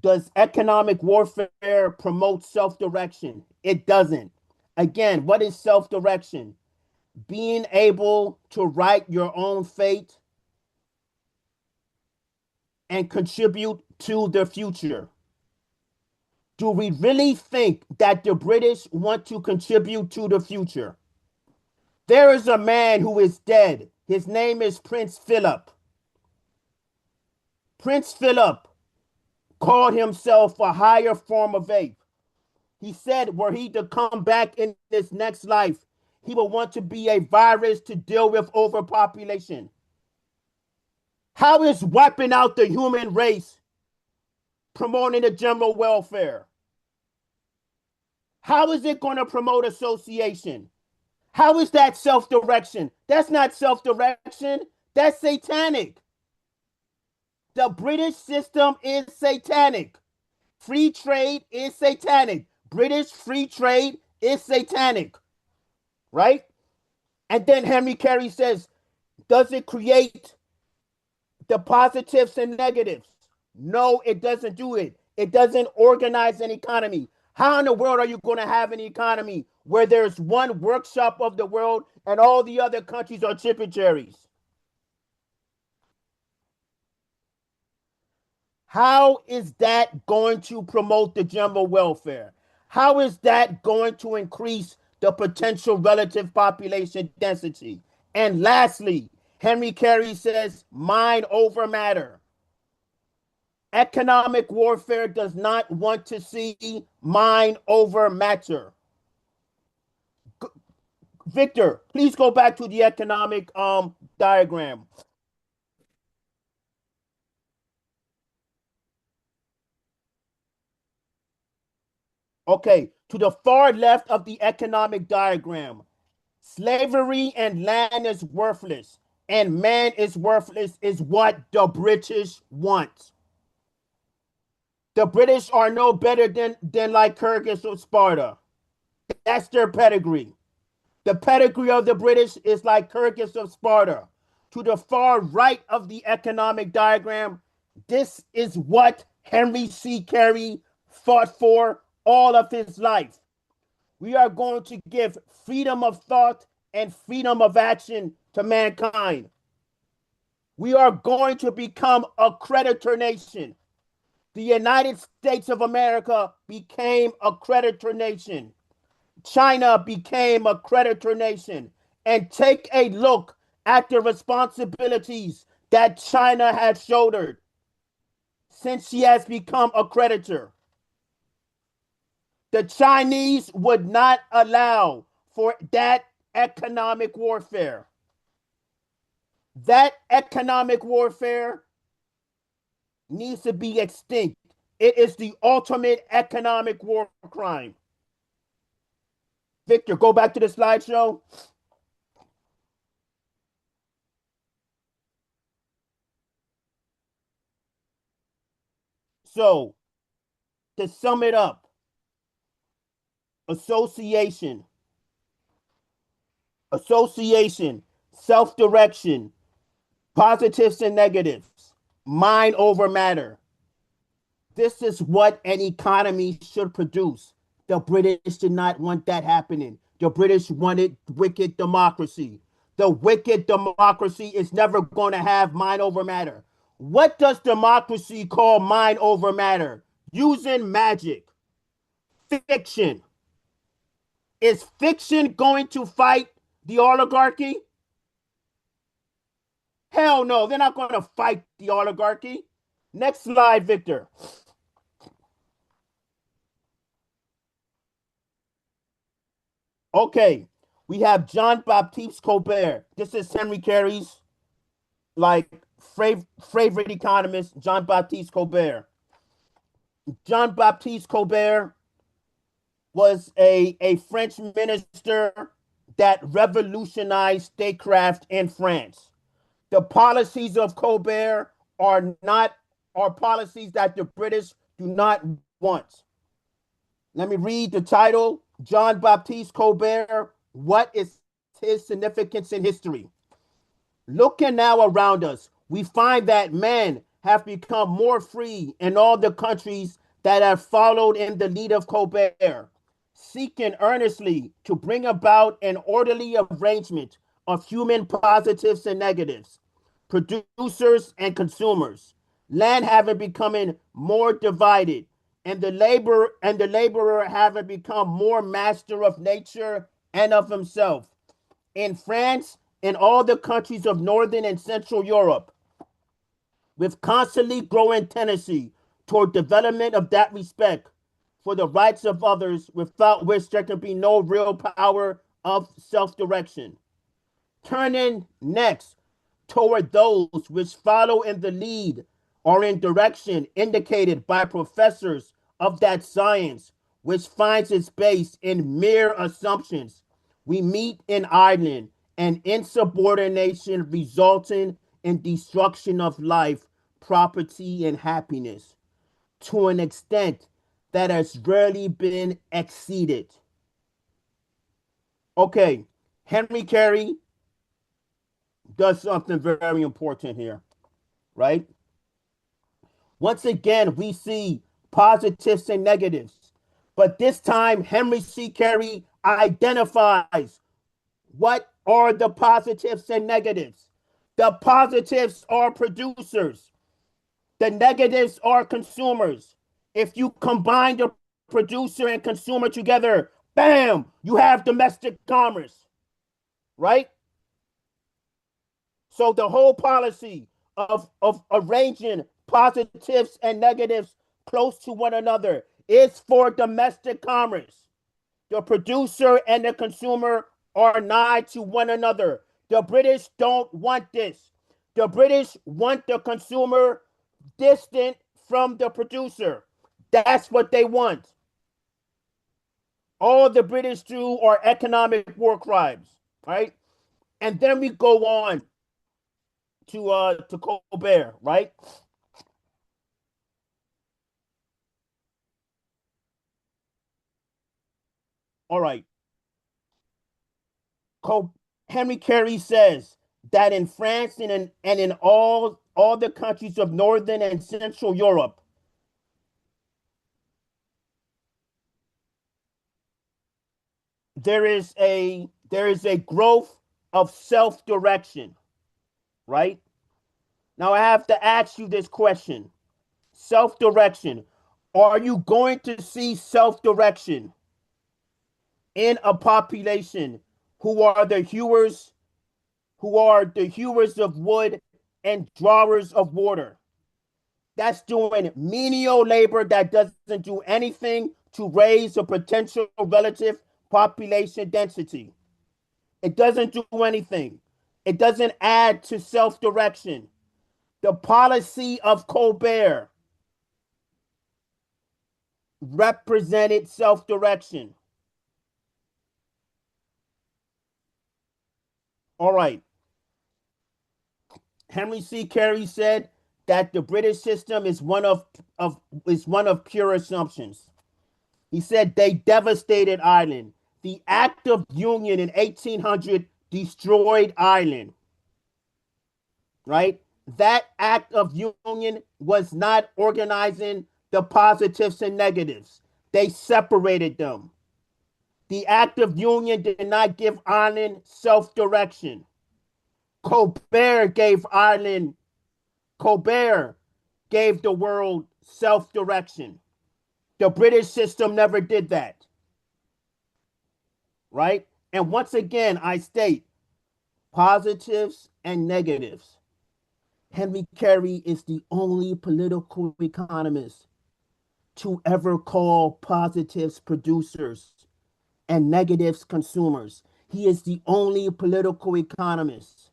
S2: does economic warfare promote self-direction? It doesn't. Again, what is self-direction? Being able to write your own fate and contribute to the future. Do we really think that the British want to contribute to the future? There is a man who is dead. His name is Prince Philip. Prince Philip called himself a higher form of ape. He said were he to come back in this next life, he would want to be a virus to deal with overpopulation. How is wiping out the human race promoting the general welfare? How is it going to promote association? How is that self-direction? That's not self-direction. That's satanic. The British system is satanic. Free trade is satanic. British free trade is satanic. Right? And then Henry Carey says, does it create the positives and negatives? No, it doesn't do it. It doesn't organize an economy. How in the world are you going to have an economy where there's one workshop of the world and all the other countries are tributaries? How is that going to promote the general welfare? How is that going to increase the potential relative population density? And lastly, Henry Carey says, mind over matter. Economic warfare does not want to see mind over matter. Victor, please go back to the economic diagram. Okay, to the far left of the economic diagram, slavery and land is worthless, and man is worthless is what the British want. The British are no better than Lycurgus of Sparta. That's their pedigree. The pedigree of the British is like Lycurgus of Sparta. To the far right of the economic diagram, this is what Henry C. Carey fought for all of his life. We are going to give freedom of thought and freedom of action to mankind. We are going to become a creditor nation. The United States of America became a creditor nation. China became a creditor nation. And take a look at the responsibilities that China has shouldered since she has become a creditor. The Chinese would not allow for that economic warfare. That economic warfare needs to be extinct. It is the ultimate economic war crime. Victor, go back to the slideshow. So, to sum it up, association, self-direction, positives and negatives, mind over matter. This is what an economy should produce. The British did not want that happening. The British wanted wicked democracy. The wicked democracy is never going to have mind over matter. What does democracy call mind over matter? Using magic, fiction. Is fiction going to fight the oligarchy? Hell no, they're not going to fight the oligarchy. Next slide, Victor. Okay, we have Jean Baptiste Colbert. This is Henry Carey's like favorite economist, Jean Baptiste Colbert. Jean Baptiste Colbert was a French minister that revolutionized statecraft in France. The policies of Colbert are policies that the British do not want. Let me read the title. Jean Baptiste Colbert, what is his significance in history? Looking now around us, we find that men have become more free in all the countries that have followed in the lead of Colbert, seeking earnestly to bring about an orderly arrangement of human positives and negatives, producers and consumers, land having becoming more divided, and the laborer having become more master of nature and of himself. In France and all the countries of Northern and Central Europe, with constantly growing tendency toward development of that respect for the rights of others, without which there can be no real power of self-direction. Turning next toward those which follow in the lead or in direction indicated by professors of that science, which finds its base in mere assumptions, we meet in Ireland an insubordination resulting in destruction of life, property, and happiness to an extent that has rarely been exceeded. Okay, Henry Carey does something very important here, right? Once again, we see positives and negatives, but this time Henry C. Carey identifies what are the positives and negatives. The positives are producers. The negatives are consumers. If you combine the producer and consumer together, bam, you have domestic commerce, right? So the whole policy of arranging positives and negatives close to one another is for domestic commerce. The producer and the consumer are nigh to one another. The British don't want this. The British want the consumer distant from the producer. That's what they want. All the British do are economic war crimes, right? And then we go on to Colbert, right? All right. Henry Carey says that in France and in all the countries of Northern and Central Europe, there is a growth of self-direction, right? Now I have to ask you this question. Self-direction. Are you going to see self-direction in a population who are the hewers of wood and drawers of water? That's doing menial labor that doesn't do anything to raise a potential relative population density. It doesn't do anything. It doesn't add to self-direction. The policy of Colbert represented self-direction. All right. Henry C. Carey said that the British system is one of pure assumptions. He said they devastated Ireland. The Act of Union in 1800 destroyed Ireland. Right? That Act of Union was not organizing the positives and negatives. They separated them. The Act of Union did not give Ireland self-direction. Colbert gave the world self-direction. The British system never did that. Right? And once again, I state positives and negatives. Henry Carey is the only political economist to ever call positives producers and negatives consumers. He is the only political economist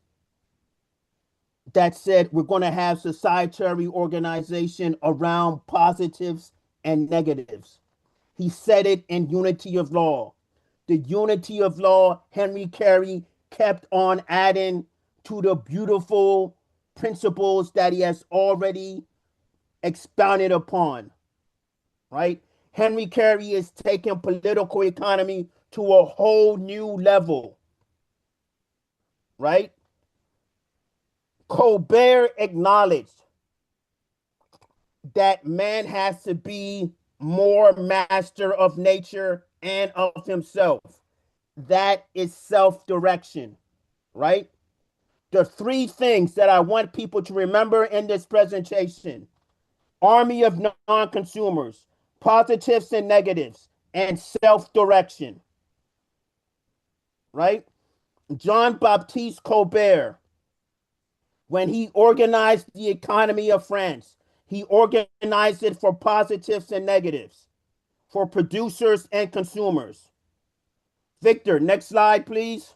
S2: that said we're going to have societary organization around positives and negatives. He said it in Unity of Law. The Unity of Law, Henry Carey kept on adding to the beautiful principles that he has already expounded upon, right? Henry Carey is taking political economy to a whole new level, right? Colbert acknowledged that man has to be more master of nature and of himself. That is self-direction, right? The three things that I want people to remember in this presentation: army of non-consumers, positives and negatives, and self-direction, right? Jean Baptiste Colbert, when he organized the economy of France, he organized it for positives and negatives, for producers and consumers. Victor, next slide, please.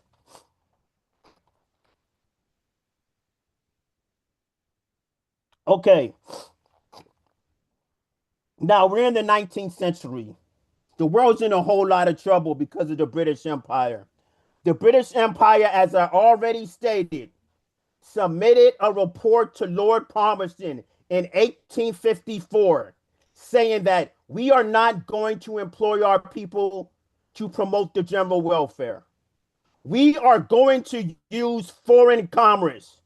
S2: Okay. Now we're in the 19th century. The world's in a whole lot of trouble because of the British Empire. The British Empire, as I already stated, submitted a report to Lord Palmerston in 1854 saying that we are not going to employ our people to promote the general welfare. We are going to use foreign commerce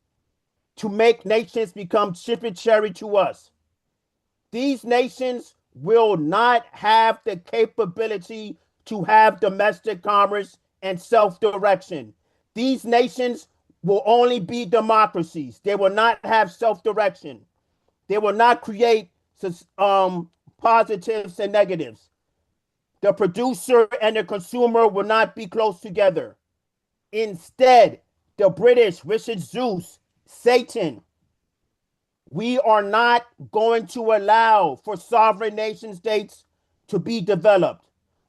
S2: to make nations become tributary to us. These nations will not have the capability to have domestic commerce and self-direction. These nations will only be democracies. They will not have self-direction. They will not create positives and negatives. The producer and the consumer will not be close together. Instead, the British, Richard Zeus, Satan, we are not going to allow for sovereign nation states to be developed.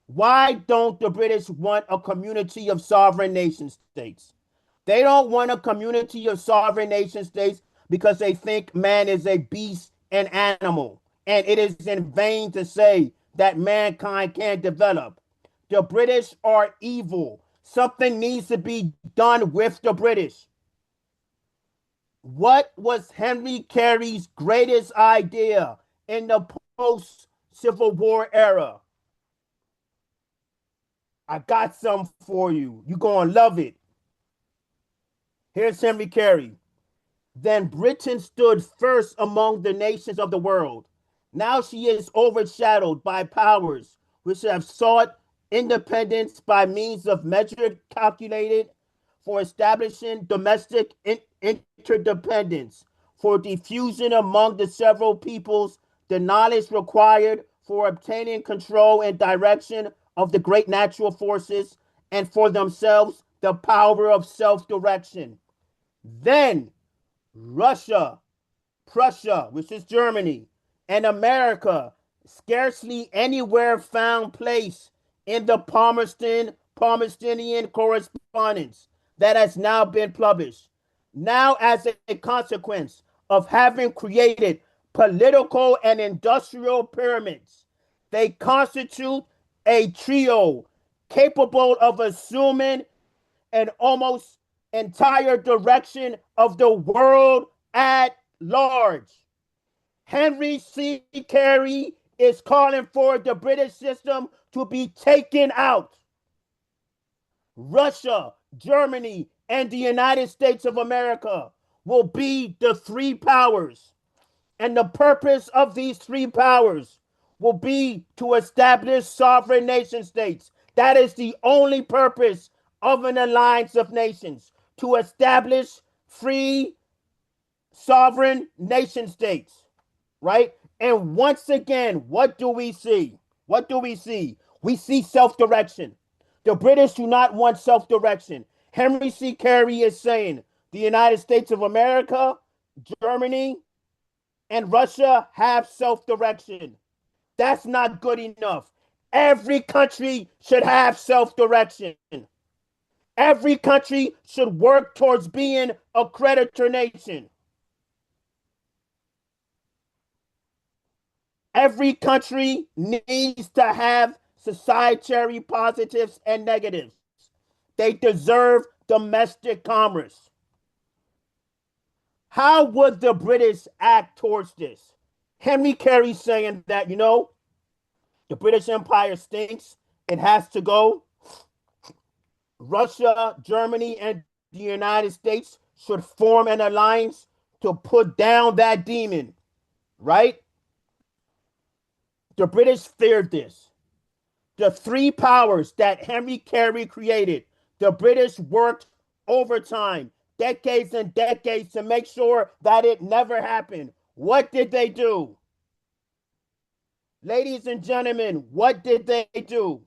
S2: Why don't the British want a community of sovereign nation states? They don't want a community of sovereign nation states because they think man is a beast and animal. And it is in vain to say that mankind can't develop. The British are evil. Something needs to be done with the British. What was Henry Carey's greatest idea in the post-Civil War era? I got some for you. You're going to love it. Here's Henry Carey. Then Britain stood first among the nations of the world. Now she is overshadowed by powers which have sought independence by means of measured calculated for establishing domestic interdependence, for diffusion among the several peoples the knowledge required for obtaining control and direction of the great natural forces, and for themselves the power of self-direction. Then Russia, Prussia, which is Germany, and America scarcely anywhere found place in the Palmerstonian correspondence that has now been published. Now, as a consequence of having created political and industrial pyramids, they constitute a trio capable of assuming an almost entire direction of the world at large. Henry C. Carey is calling for the British system to be taken out. Russia, Germany, and the United States of America will be the three powers. And the purpose of these three powers will be to establish sovereign nation states. That is the only purpose of an alliance of nations, to establish free sovereign nation states, right? And once again, what do we see? What do we see? We see self-direction. The British do not want self-direction. Henry C. Carey is saying the United States of America, Germany, and Russia have self-direction. That's not good enough. Every country should have self-direction. Every country should work towards being a creditor nation. Every country needs to have societary positives and negatives. They deserve domestic commerce. How would the British act towards this? Henry Carey saying that, the British Empire stinks. It has to go. Russia, Germany, and the United States should form an alliance to put down that demon, right? The British feared this. The three powers that Henry Carey created, the British worked overtime, decades and decades, to make sure that it never happened. What did they do? Ladies and gentlemen, what did they do?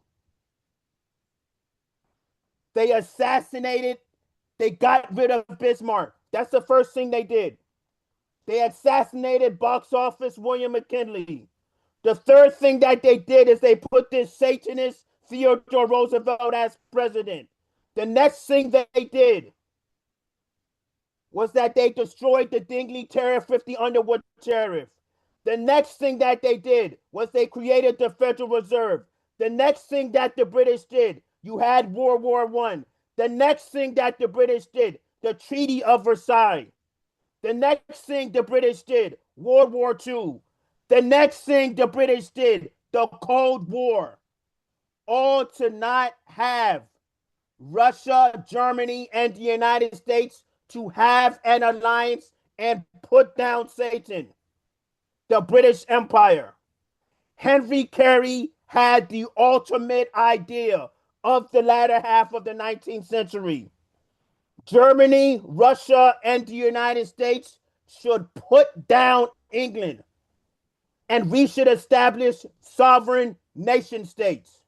S2: They assassinated, they got rid of Bismarck. That's the first thing they did. They assassinated box office William McKinley. The third thing that they did is they put this Satanist Theodore Roosevelt as president. The next thing that they did was that they destroyed the Dingley tariff with the Underwood tariff. The next thing that they did was they created the Federal Reserve. The next thing that the British did, you had World War I. The next thing that the British did, the Treaty of Versailles. The next thing the British did, World War II. The next thing the British did, the Cold War. All to not have Russia, Germany, and the United States to have an alliance and put down Satan, the British Empire. Henry Carey had the ultimate idea of the latter half of the 19th century. Germany, Russia, and the United States should put down England, and we should establish sovereign nation states.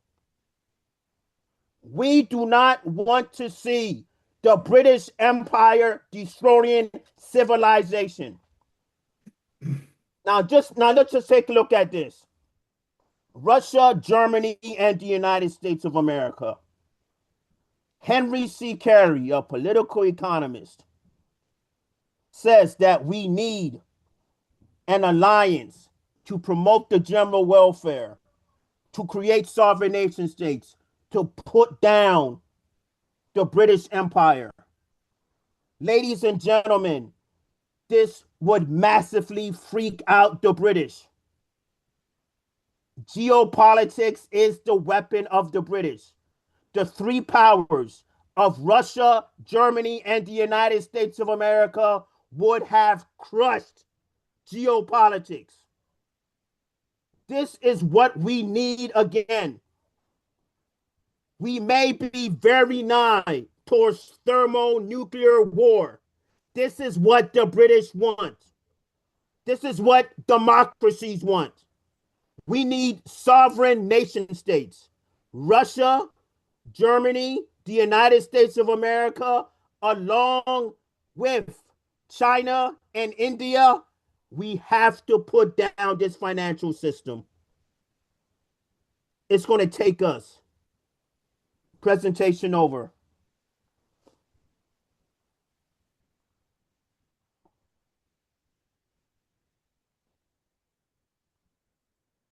S2: We do not want to see the British Empire destroying civilization. Now let's just take a look at this. Russia, Germany, and the United States of America. Henry C. Carey, a political economist, says that we need an alliance to promote the general welfare, to create sovereign nation states, to put down the British Empire. Ladies and gentlemen, this would massively freak out the British. Geopolitics is the weapon of the British. the three powers of Russia, Germany, and the United States of America would have crushed geopolitics. This is what we need again. We may be very nigh towards thermonuclear war. This is what the British want. This is what democracies want. We need sovereign nation states. Russia, Germany, the United States of America, along with China and India, we have to put down this financial system. It's going to take us. Presentation over.